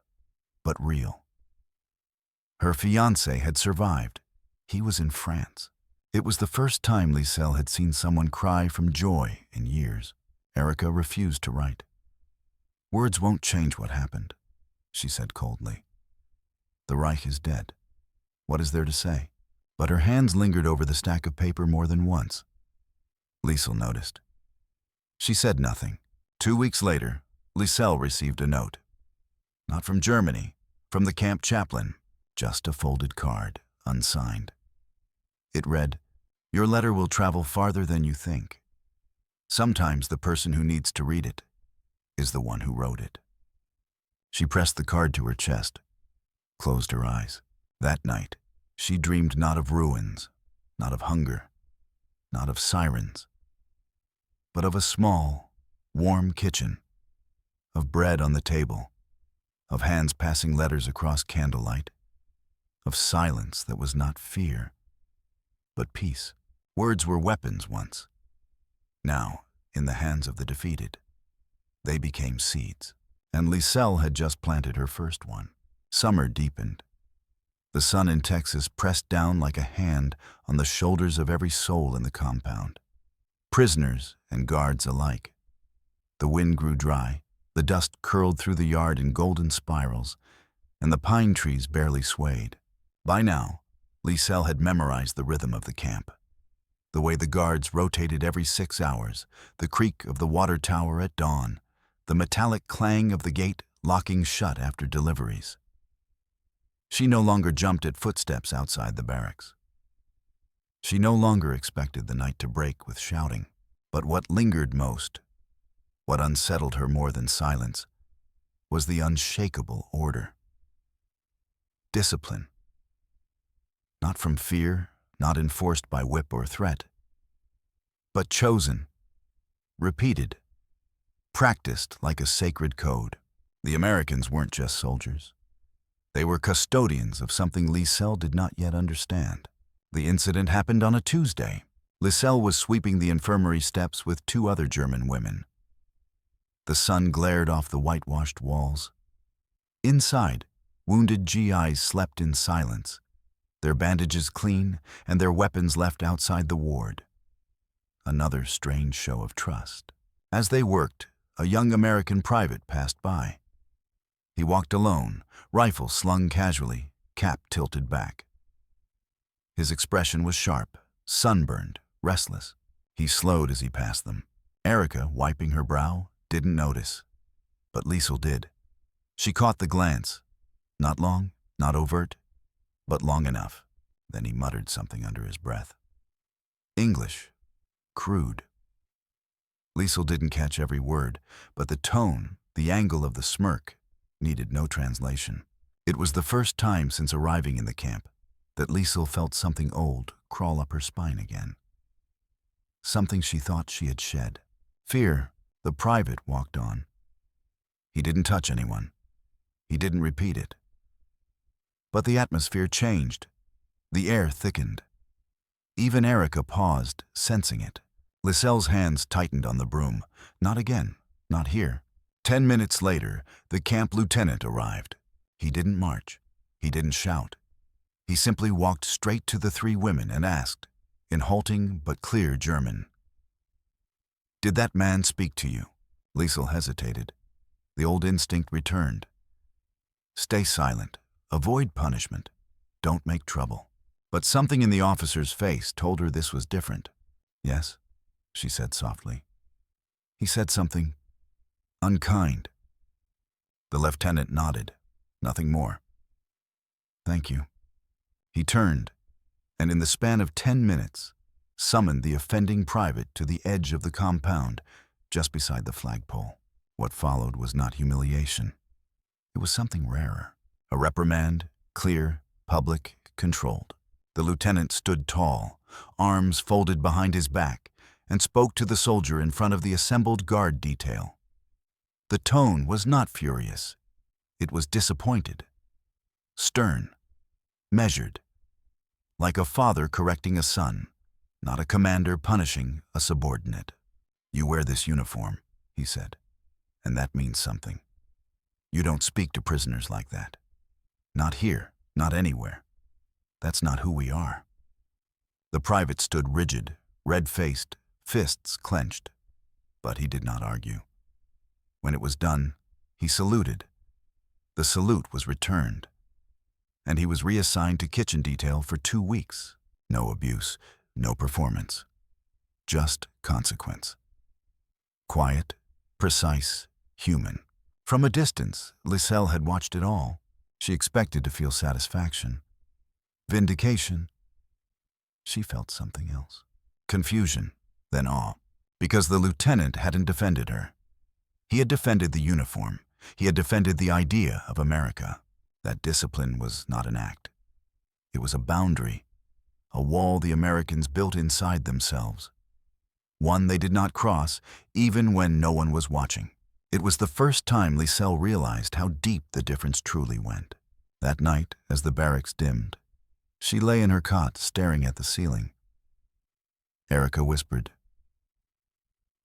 but real. Her fiancé had survived. He was in France. It was the first time Liesel had seen someone cry from joy in years. Erica refused to write. "Words won't change what happened," she said coldly. "The Reich is dead. What is there to say?" But her hands lingered over the stack of paper more than once. Liesel noticed. She said nothing. 2 weeks later, Liesel received a note. Not from Germany, from the camp chaplain. Just a folded card, unsigned. It read, Your letter will travel farther than you think. Sometimes the person who needs to read it is the one who wrote it. She pressed the card to her chest, closed her eyes. That night, she dreamed not of ruins, not of hunger, not of sirens, but of a small, warm kitchen, of bread on the table, of hands passing letters across candlelight, of silence that was not fear, but peace. Words were weapons once. Now, in the hands of the defeated, they became seeds. And Liselle had just planted her first one. Summer deepened. The sun in Texas pressed down like a hand on the shoulders of every soul in the compound. Prisoners and guards alike. The wind grew dry, the dust curled through the yard in golden spirals, and the pine trees barely swayed. By now, Liselle had memorized the rhythm of the camp. The way the guards rotated every 6 hours, the creak of the water tower at dawn, the metallic clang of the gate locking shut after deliveries. She no longer jumped at footsteps outside the barracks. She no longer expected the night to break with shouting. But what lingered most, what unsettled her more than silence, was the unshakable order. Discipline. Not from fear, not enforced by whip or threat, but chosen, repeated, practiced like a sacred code. The Americans weren't just soldiers. They were custodians of something Liselle did not yet understand. The incident happened on a Tuesday. Liselle was sweeping the infirmary steps with 2 other German women. The sun glared off the whitewashed walls. Inside, wounded GIs slept in silence, their bandages clean and their weapons left outside the ward. Another strange show of trust. As they worked, a young American private passed by. He walked alone, rifle slung casually, cap tilted back. His expression was sharp, sunburned, restless. He slowed as he passed them. Erica, wiping her brow, didn't notice. But Liesl did. She caught the glance. Not long, not overt, but long enough. Then he muttered something under his breath. English. Crude. Liesl didn't catch every word, but the tone, the angle of the smirk, needed no translation. It was the first time since arriving in the camp that Liesl felt something old crawl up her spine again. Something she thought she had shed. Fear. The private walked on. He didn't touch anyone. He didn't repeat it. But the atmosphere changed. The air thickened. Even Erica paused, sensing it. Liselle's hands tightened on the broom. Not again. Not here. 10 minutes later, the camp lieutenant arrived. He didn't march. He didn't shout. He simply walked straight to the 3 women and asked, in halting but clear German, "Did that man speak to you?" Liesl hesitated. The old instinct returned. Stay silent. Avoid punishment. Don't make trouble. But something in the officer's face told her this was different. "Yes," she said softly. "He said something unkind." The lieutenant nodded. Nothing more. "Thank you." He turned, and in the span of 10 minutes, summoned the offending private to the edge of the compound, just beside the flagpole. What followed was not humiliation. It was something rarer. A reprimand, clear, public, controlled. The lieutenant stood tall, arms folded behind his back, and spoke to the soldier in front of the assembled guard detail. The tone was not furious. It was disappointed, stern, measured, like a father correcting a son, not a commander punishing a subordinate. "You wear this uniform," he said, "and that means something. You don't speak to prisoners like that. Not here, not anywhere. That's not who we are." The private stood rigid, red-faced, fists clenched, but he did not argue. When it was done, he saluted. The salute was returned, and he was reassigned to kitchen detail for 2 weeks. No abuse, no performance, just consequence. Quiet, precise, human. From a distance, Liselle had watched it all. She expected to feel satisfaction, vindication. She felt something else. confusion, then awe. Because the lieutenant hadn't defended her. He had defended the uniform. He had defended the idea of America. That discipline was not an act. It was a boundary, a wall the Americans built inside themselves. One they did not cross, even when no one was watching. It was the first time Lisel realized how deep the difference truly went. That night, as the barracks dimmed, she lay in her cot staring at the ceiling. Erica whispered,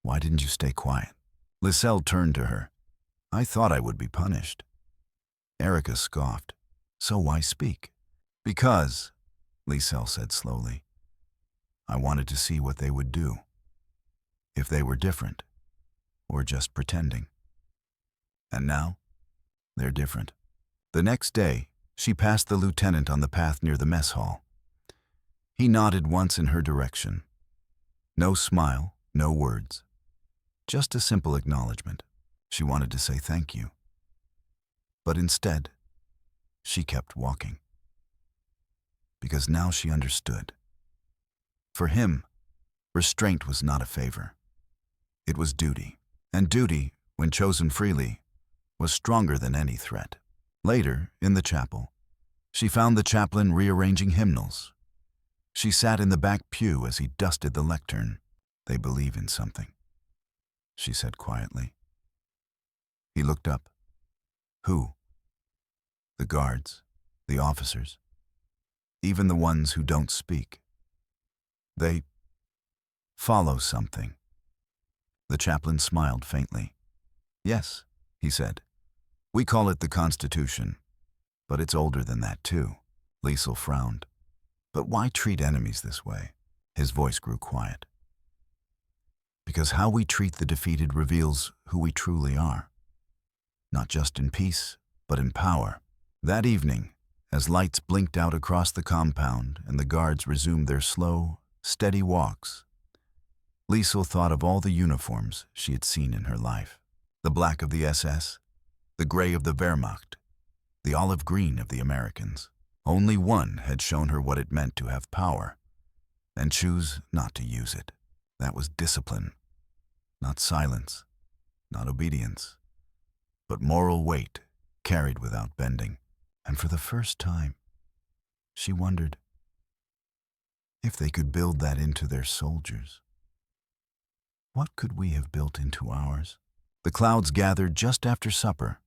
"Why didn't you stay quiet?" Lisel turned to her. "I thought I would be punished." Erica scoffed. "So why speak?" "Because," Lisel said slowly, "I wanted to see what they would do. If they were different, or just pretending. And now, they're different." The next day, she passed the lieutenant on the path near the mess hall. He nodded once in her direction. No smile, no words. Just a simple acknowledgement. She wanted to say thank you. But instead, she kept walking. Because now she understood. For him, restraint was not a favor. It was duty. And duty, when chosen freely, was stronger than any threat. Later, in the chapel, she found the chaplain rearranging hymnals. She sat in the back pew as he dusted the lectern. "They believe in something," she said quietly. He looked up. "Who?" "The guards, the officers, even the ones who don't speak. They follow something." The chaplain smiled faintly. "Yes," he said. "We call it the Constitution, but it's older than that too." Liesel frowned. "But why treat enemies this way?" His voice grew quiet. "Because how we treat the defeated reveals who we truly are. Not just in peace, but in power." That evening, as lights blinked out across the compound and the guards resumed their slow, steady walks, Liesel thought of all the uniforms she had seen in her life. The black of the SS, the gray of the Wehrmacht, the olive green of the Americans. Only one had shown her what it meant to have power and choose not to use it. That was discipline, not silence, not obedience, but moral weight carried without bending. And for the first time, she wondered if they could build that into their soldiers. What could we have built into ours? The clouds gathered just after supper,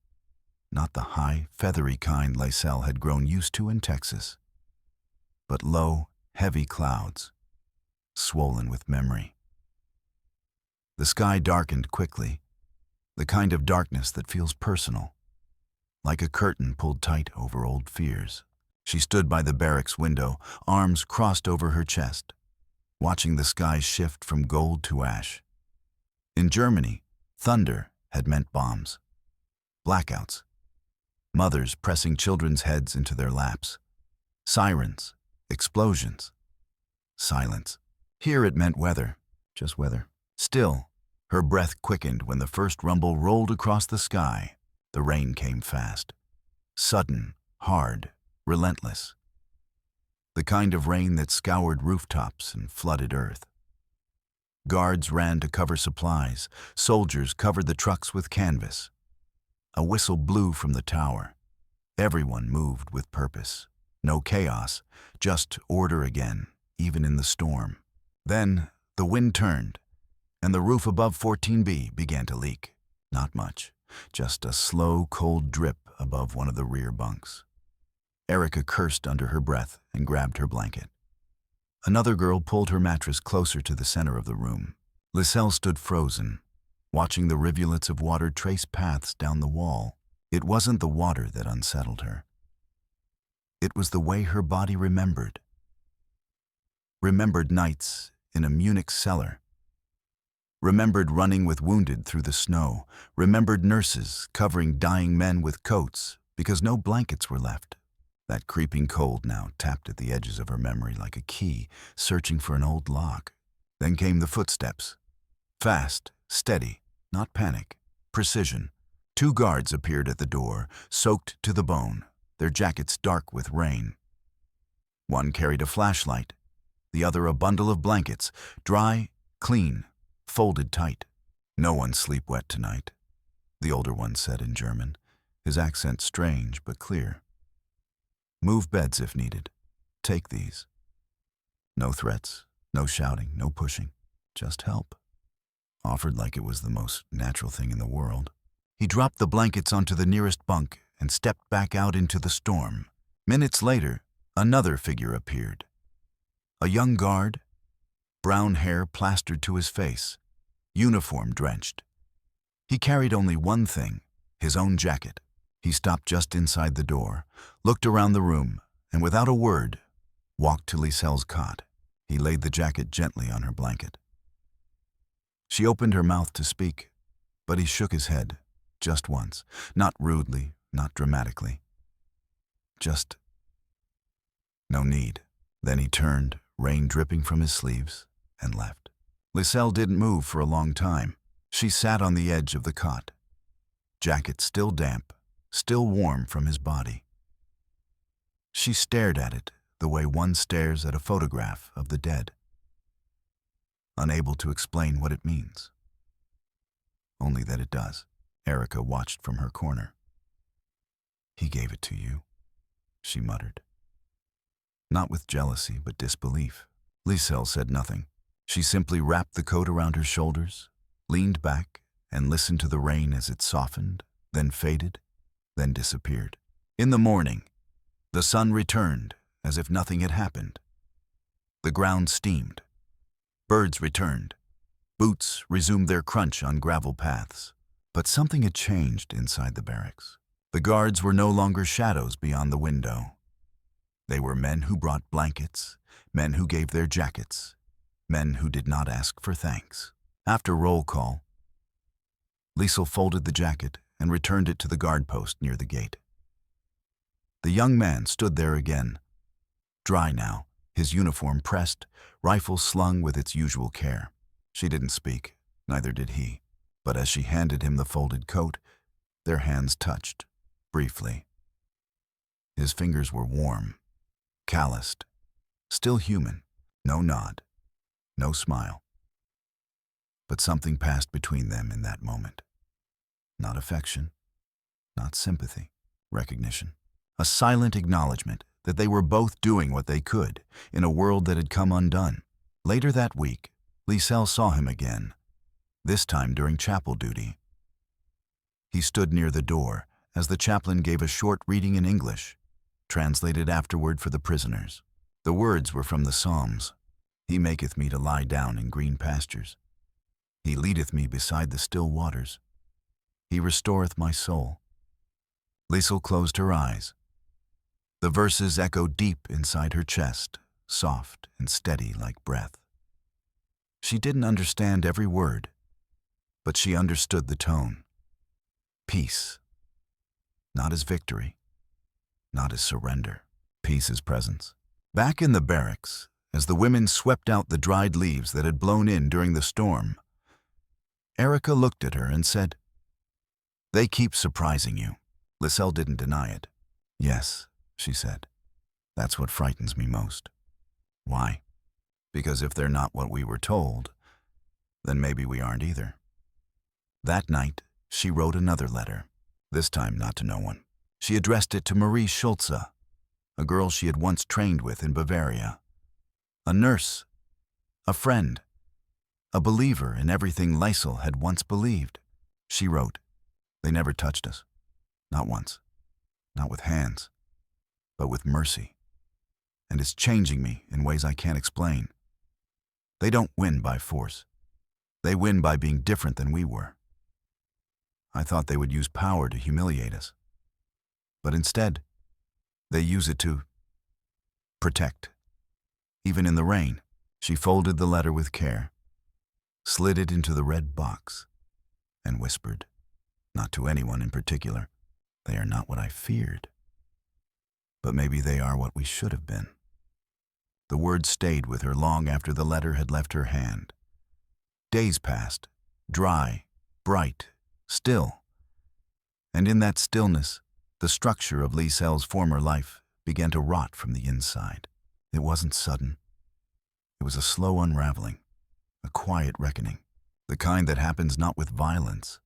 not the high, feathery kind Lisel had grown used to in Texas, but low, heavy clouds, swollen with memory. The sky darkened quickly, the kind of darkness that feels personal, like a curtain pulled tight over old fears. She stood by the barracks window, arms crossed over her chest, watching the sky shift from gold to ash. In Germany, thunder had meant bombs, blackouts, mothers pressing children's heads into their laps, sirens, explosions, silence. Here it meant weather, just weather. Still, her breath quickened when the first rumble rolled across the sky. The rain came fast, sudden, hard, relentless. The kind of rain that scoured rooftops and flooded earth. Guards ran to cover supplies. Soldiers covered the trucks with canvas. A whistle blew from the tower. Everyone moved with purpose. No chaos, just order again, even in the storm. Then the wind turned, and the roof above 14B began to leak. Not much, just a slow, cold drip above one of the rear bunks. Erica cursed under her breath and grabbed her blanket. Another girl pulled her mattress closer to the center of the room. Lisel stood frozen, watching the rivulets of water trace paths down the wall. It wasn't the water that unsettled her. It was the way her body remembered. Remembered nights in a Munich cellar. Remembered running with wounded through the snow. Remembered nurses covering dying men with coats because no blankets were left. That creeping cold now tapped at the edges of her memory like a key, searching for an old lock. Then came the footsteps. Fast, steady, not panic, precision. 2 guards appeared at the door, soaked to the bone, their jackets dark with rain. One carried a flashlight, the other a bundle of blankets, dry, clean, folded tight. "No one's sleep wet tonight," the older one said in German, his accent strange but clear. "Move beds if needed. Take these." No threats, no shouting, no pushing, just help. Offered like it was the most natural thing in the world. He dropped the blankets onto the nearest bunk and stepped back out into the storm. Minutes later, another figure appeared. A young guard, brown hair plastered to his face, uniform drenched. He carried only one thing, his own jacket. He stopped just inside the door, looked around the room, and without a word, walked to Liesel's cot. He laid the jacket gently on her blanket. She opened her mouth to speak, but he shook his head, just once, not rudely, not dramatically. Just, "No need." Then he turned, rain dripping from his sleeves, and left. Liesel didn't move for a long time. She sat on the edge of the cot, jacket still damp, still warm from his body. She stared at it the way one stares at a photograph of the dead, unable to explain what it means. Only that it does. Erica watched from her corner. "He gave it to you," she muttered. Not with jealousy, but disbelief. Liesel said nothing. She simply wrapped the coat around her shoulders, leaned back, and listened to the rain as it softened, then faded, then disappeared. In the morning, the sun returned as if nothing had happened. The ground steamed. Birds returned. Boots resumed their crunch on gravel paths. But something had changed inside the barracks. The guards were no longer shadows beyond the window. They were men who brought blankets, men who gave their jackets, men who did not ask for thanks. After roll call, Liesel folded the jacket and returned it to the guard post near the gate. The young man stood there again, dry now, his uniform pressed, rifle slung with its usual care. She didn't speak, neither did he, but as she handed him the folded coat, their hands touched, briefly. His fingers were warm, calloused, still human, no nod, no smile. But something passed between them in that moment. Not affection, not sympathy, recognition. A silent acknowledgement that they were both doing what they could in a world that had come undone. Later that week, Liesel saw him again, this time during chapel duty. He stood near the door as the chaplain gave a short reading in English, translated afterward for the prisoners. The words were from the Psalms. "He maketh me to lie down in green pastures. He leadeth me beside the still waters. He restoreth my soul." Liesel closed her eyes. The verses echoed deep inside her chest, soft and steady like breath. She didn't understand every word, but she understood the tone. Peace. Not as victory, not as surrender. Peace as presence. Back in the barracks, as the women swept out the dried leaves that had blown in during the storm, Erica looked at her and said, "They keep surprising you." Liesel didn't deny it. "Yes," she said. "That's what frightens me most." "Why?" "Because if they're not what we were told, then maybe we aren't either." That night, she wrote another letter, this time not to no one. She addressed it to Marie Schulze, a girl she had once trained with in Bavaria. A nurse, a friend, a believer in everything Liesel had once believed. She wrote, "They never touched us. Not once. Not with hands, but with mercy. And it's changing me in ways I can't explain. They don't win by force. They win by being different than we were. I thought they would use power to humiliate us. But instead, they use it to protect. Even in the rain." She folded the letter with care, slid it into the red box, and whispered, not to anyone in particular, "They are not what I feared. But maybe they are what we should have been." The words stayed with her long after the letter had left her hand. Days passed, dry, bright, still. And in that stillness, the structure of Liesel's former life began to rot from the inside. It wasn't sudden. was a slow unraveling, a quiet reckoning, the kind that happens not with violence,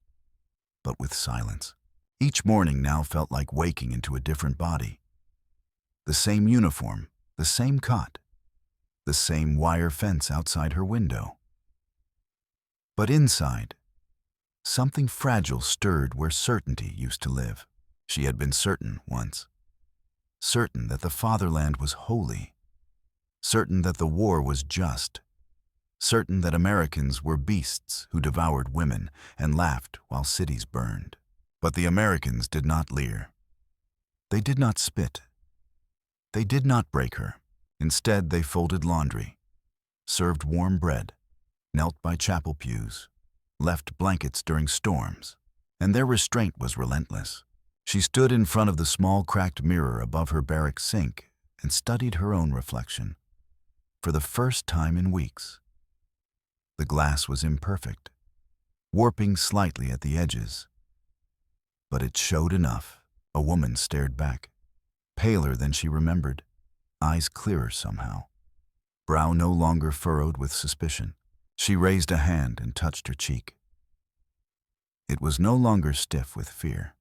but with silence. Each morning now felt like waking into a different body. The same uniform, the same cot, the same wire fence outside her window. But inside, something fragile stirred where certainty used to live. She had been certain once. Certain that the fatherland was holy. Certain that the war was just. Certain that Americans were beasts who devoured women and laughed while cities burned. But the Americans did not leer. They did not spit. They did not break her. Instead, they folded laundry, served warm bread, knelt by chapel pews, left blankets during storms, and their restraint was relentless. She stood in front of the small cracked mirror above her barrack sink and studied her own reflection. For the first time in weeks, the glass was imperfect, warping slightly at the edges. But it showed enough. A woman stared back, paler than she remembered, eyes clearer somehow, brow no longer furrowed with suspicion. She raised a hand and touched her cheek. It was no longer stiff with fear.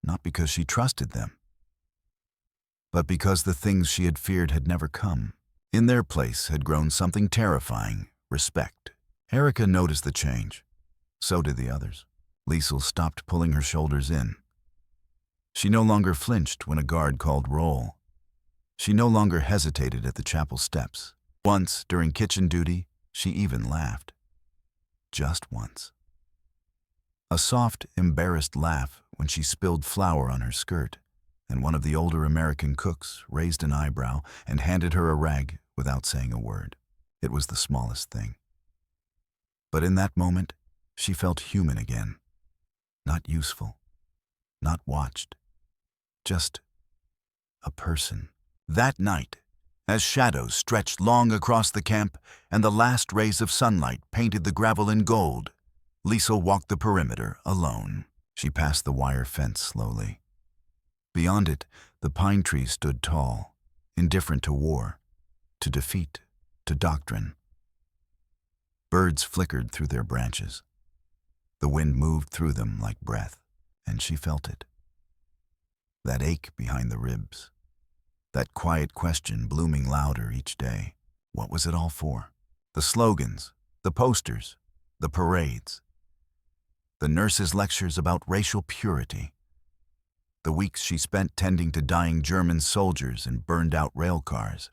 Not because she trusted them, but because the things she had feared had never come. In their place had grown something terrifying, respect. Erica noticed the change. So did the others. Liesl stopped pulling her shoulders in. She no longer flinched when a guard called roll. She no longer hesitated at the chapel steps. Once, during kitchen duty, she even laughed. Just once. A soft, embarrassed laugh when she spilled flour on her skirt, and one of the older American cooks raised an eyebrow and handed her a rag without saying a word. It was the smallest thing. But in that moment, she felt human again. Not useful, not watched, just a person. That night, as shadows stretched long across the camp and the last rays of sunlight painted the gravel in gold, Liesl walked the perimeter alone. She passed the wire fence slowly. Beyond it, the pine trees stood tall, indifferent to war, to defeat, to doctrine. Birds flickered through their branches. The wind moved through them like breath, and she felt it. That ache behind the ribs. That quiet question blooming louder each day. What was it all for? The slogans, the posters, the parades. The nurses' lectures about racial purity. The weeks she spent tending to dying German soldiers in burned-out rail cars.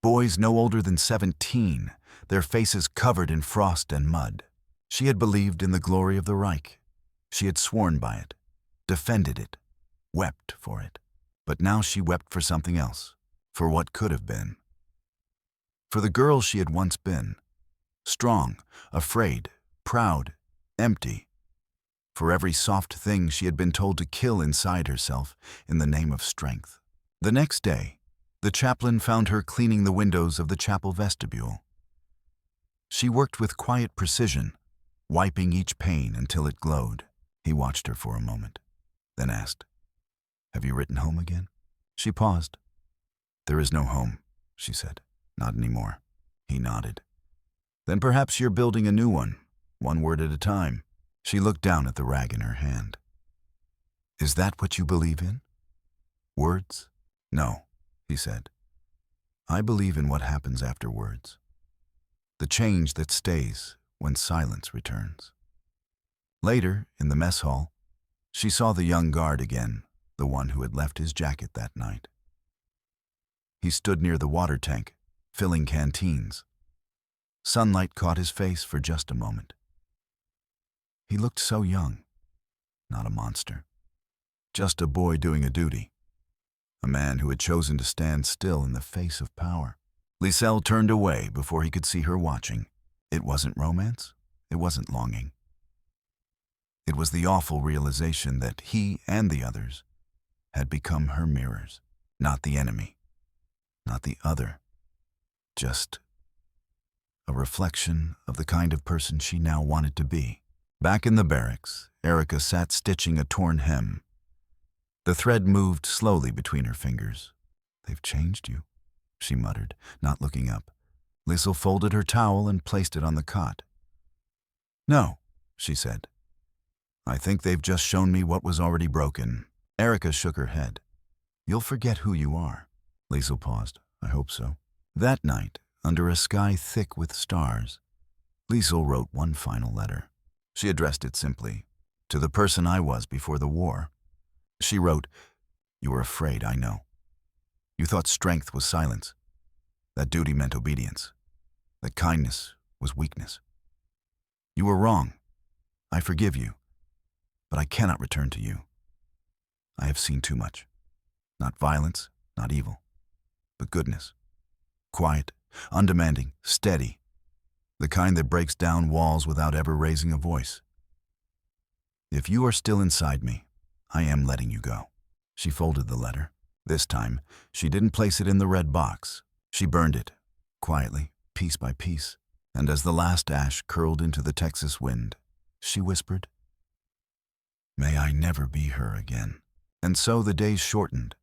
Boys no older than 17, their faces covered in frost and mud. She had believed in the glory of the Reich. She had sworn by it, defended it, wept for it. But now she wept for something else, for what could have been. For the girl she had once been, strong, afraid, proud, empty. For every soft thing she had been told to kill inside herself in the name of strength. The next day, the chaplain found her cleaning the windows of the chapel vestibule. She worked with quiet precision, wiping each pane until it glowed. He watched her for a moment, then asked, "Have you written home again?" She paused. "There is no home," she said. "Not anymore." He nodded. "Then perhaps you're building a new one word at a time." She looked down at the rag in her hand. "Is that what you believe in? Words?" "No," he said. "I believe in what happens after words. The change that stays when silence returns." Later, in the mess hall, she saw the young guard again, the one who had left his jacket that night. He stood near the water tank, filling canteens. Sunlight caught his face for just a moment. He looked so young, not a monster, just a boy doing a duty, a man who had chosen to stand still in the face of power. Liesl turned away before he could see her watching. It wasn't romance, it wasn't longing. It was the awful realization that he and the others had become her mirrors, not the enemy, not the other, just a reflection of the kind of person she now wanted to be. Back in the barracks, Erica sat stitching a torn hem. The thread moved slowly between her fingers. "They've changed you," she muttered, not looking up. Liesl folded her towel and placed it on the cot. No, she said. I think they've just shown me what was already broken. Erica shook her head. You'll forget who you are. Liesl paused. I hope so. That night, under a sky thick with stars, Liesl wrote one final letter. She addressed it simply, to the person I was before the war. She wrote, You were afraid, I know. You thought strength was silence, that duty meant obedience, that kindness was weakness. You were wrong. I forgive you, but I cannot return to you. I have seen too much. Not violence, not evil, but goodness. Quiet, undemanding, steady. The kind that breaks down walls without ever raising a voice. If you are still inside me, I am letting you go. She folded the letter. This time, she didn't place it in the red box. She burned it, quietly, piece by piece. And as the last ash curled into the Texas wind, she whispered, May I never be her again. And so the days shortened,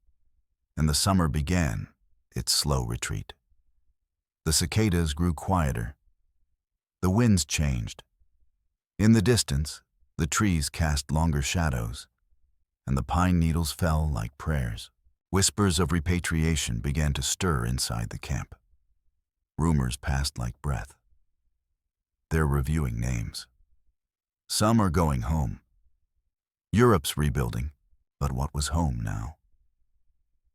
and the summer began its slow retreat. The cicadas grew quieter. The winds changed. In the distance, the trees cast longer shadows, and the pine needles fell like prayers. Whispers of repatriation began to stir inside the camp. Rumors passed like breath. They're reviewing names. Some are going home. Europe's rebuilding, but what was home now?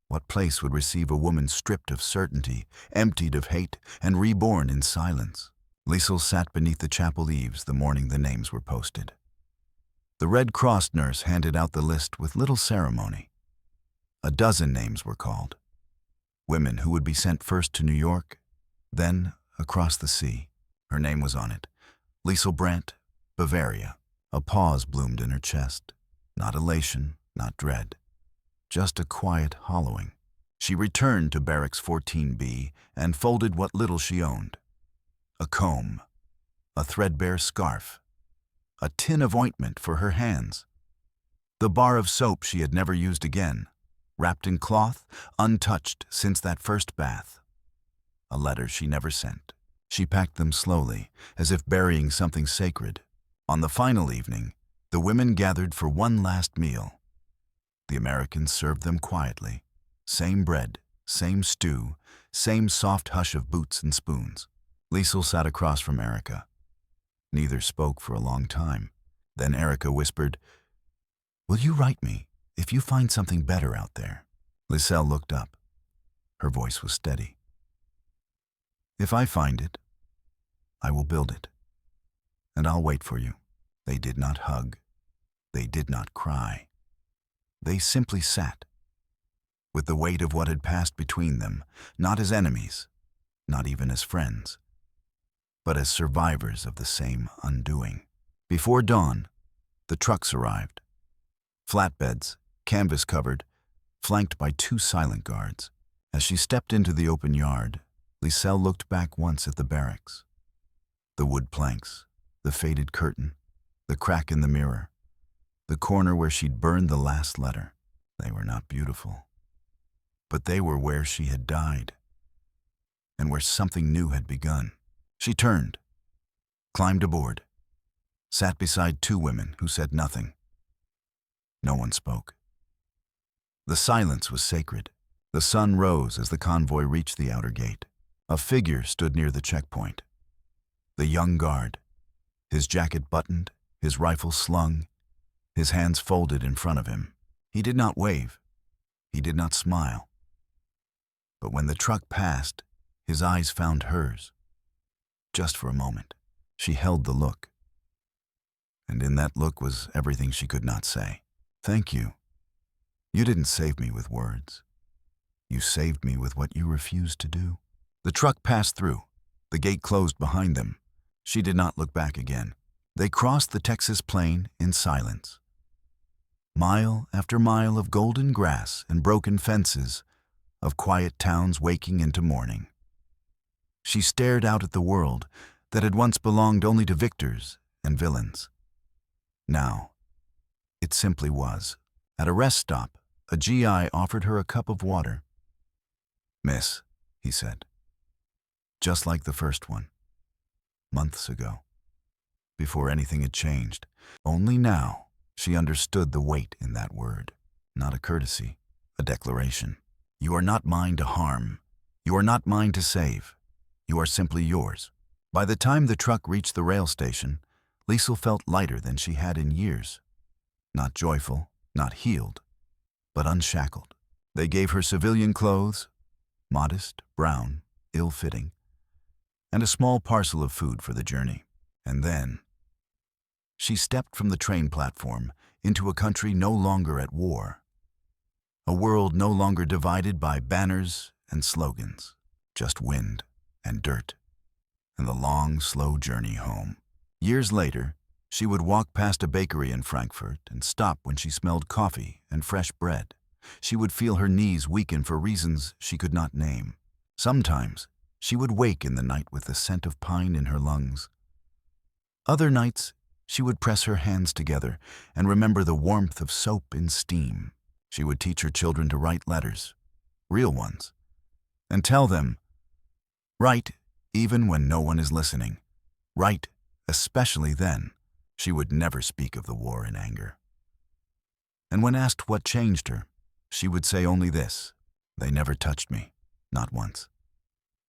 What place would receive a woman stripped of certainty, emptied of hate, and reborn in silence? Liesl sat beneath the chapel eaves the morning the names were posted. The Red Cross nurse handed out the list with little ceremony. A dozen names were called. Women who would be sent first to New York, then across the sea. Her name was on it. Liesl Brandt, Bavaria. A pause bloomed in her chest. Not elation, not dread. Just a quiet hollowing. She returned to Barracks 14B and folded what little she owned. A comb, a threadbare scarf, a tin of ointment for her hands. The bar of soap she had never used again, wrapped in cloth, untouched since that first bath. A letter she never sent. She packed them slowly, as if burying something sacred. On the final evening, the women gathered for one last meal. The Americans served them quietly. Same bread, same stew, same soft hush of boots and spoons. Liesl sat across from Erica. Neither spoke for a long time. Then Erica whispered, Will you write me if you find something better out there? Liesl looked up. Her voice was steady. If I find it, I will build it. And I'll wait for you. They did not hug. They did not cry. They simply sat, with the weight of what had passed between them, not as enemies, not even as friends, but as survivors of the same undoing. Before dawn, the trucks arrived. Flatbeds, canvas-covered, flanked by two silent guards. As she stepped into the open yard, Liesl looked back once at the barracks. The wood planks, the faded curtain, the crack in the mirror, the corner where she'd burned the last letter. They were not beautiful, but they were where she had died, and where something new had begun. She turned, climbed aboard, sat beside two women who said nothing. No one spoke. The silence was sacred. The sun rose as the convoy reached the outer gate. A figure stood near the checkpoint. The young guard, his jacket buttoned, his rifle slung, his hands folded in front of him. He did not wave. He did not smile. But when the truck passed, his eyes found hers. Just for a moment, she held the look. And in that look was everything she could not say. Thank you. You didn't save me with words. You saved me with what you refused to do. The truck passed through. The gate closed behind them. She did not look back again. They crossed the Texas plain in silence. Mile after mile of golden grass and broken fences, of quiet towns waking into morning. She stared out at the world that had once belonged only to victors and villains. Now, it simply was. At a rest stop, a GI offered her a cup of water. Miss, he said. Just like the first one, months ago, before anything had changed. Only now she understood the weight in that word. Not a courtesy, a declaration. You are not mine to harm. You are not mine to save. You are simply yours. By the time the truck reached the rail station, Liesel felt lighter than she had in years. Not joyful, not healed, but unshackled. They gave her civilian clothes, modest, brown, ill-fitting, and a small parcel of food for the journey. And then she stepped from the train platform into a country no longer at war, a world no longer divided by banners and slogans, just wind and dirt and the long, slow journey home. Years later, she would walk past a bakery in Frankfurt and stop when she smelled coffee and fresh bread. She would feel her knees weaken for reasons she could not name. Sometimes she would wake in the night with the scent of pine in her lungs. Other nights, she would press her hands together and remember the warmth of soap in steam. She would teach her children to write letters, real ones, and tell them, write even when no one is listening. Write especially then. She would never speak of the war in anger. And when asked what changed her, she would say only this: they never touched me, not once.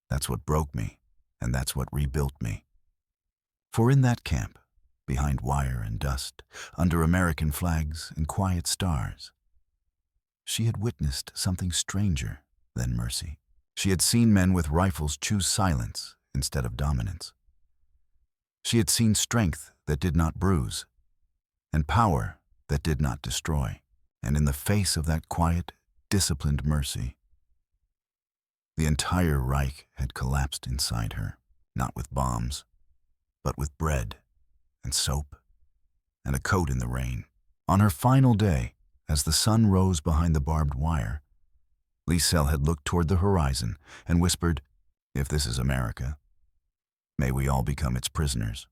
That's what broke me, and that's what rebuilt me. For in that camp, behind wire and dust, under American flags and quiet stars, she had witnessed something stranger than mercy. She had seen men with rifles choose silence instead of dominance. She had seen strength that did not bruise, and power that did not destroy. And in the face of that quiet, disciplined mercy, the entire Reich had collapsed inside her, not with bombs, but with bread and soap and a coat in the rain. On her final day, as the sun rose behind the barbed wire, Liesel had looked toward the horizon and whispered, "If this is America, may we all become its prisoners."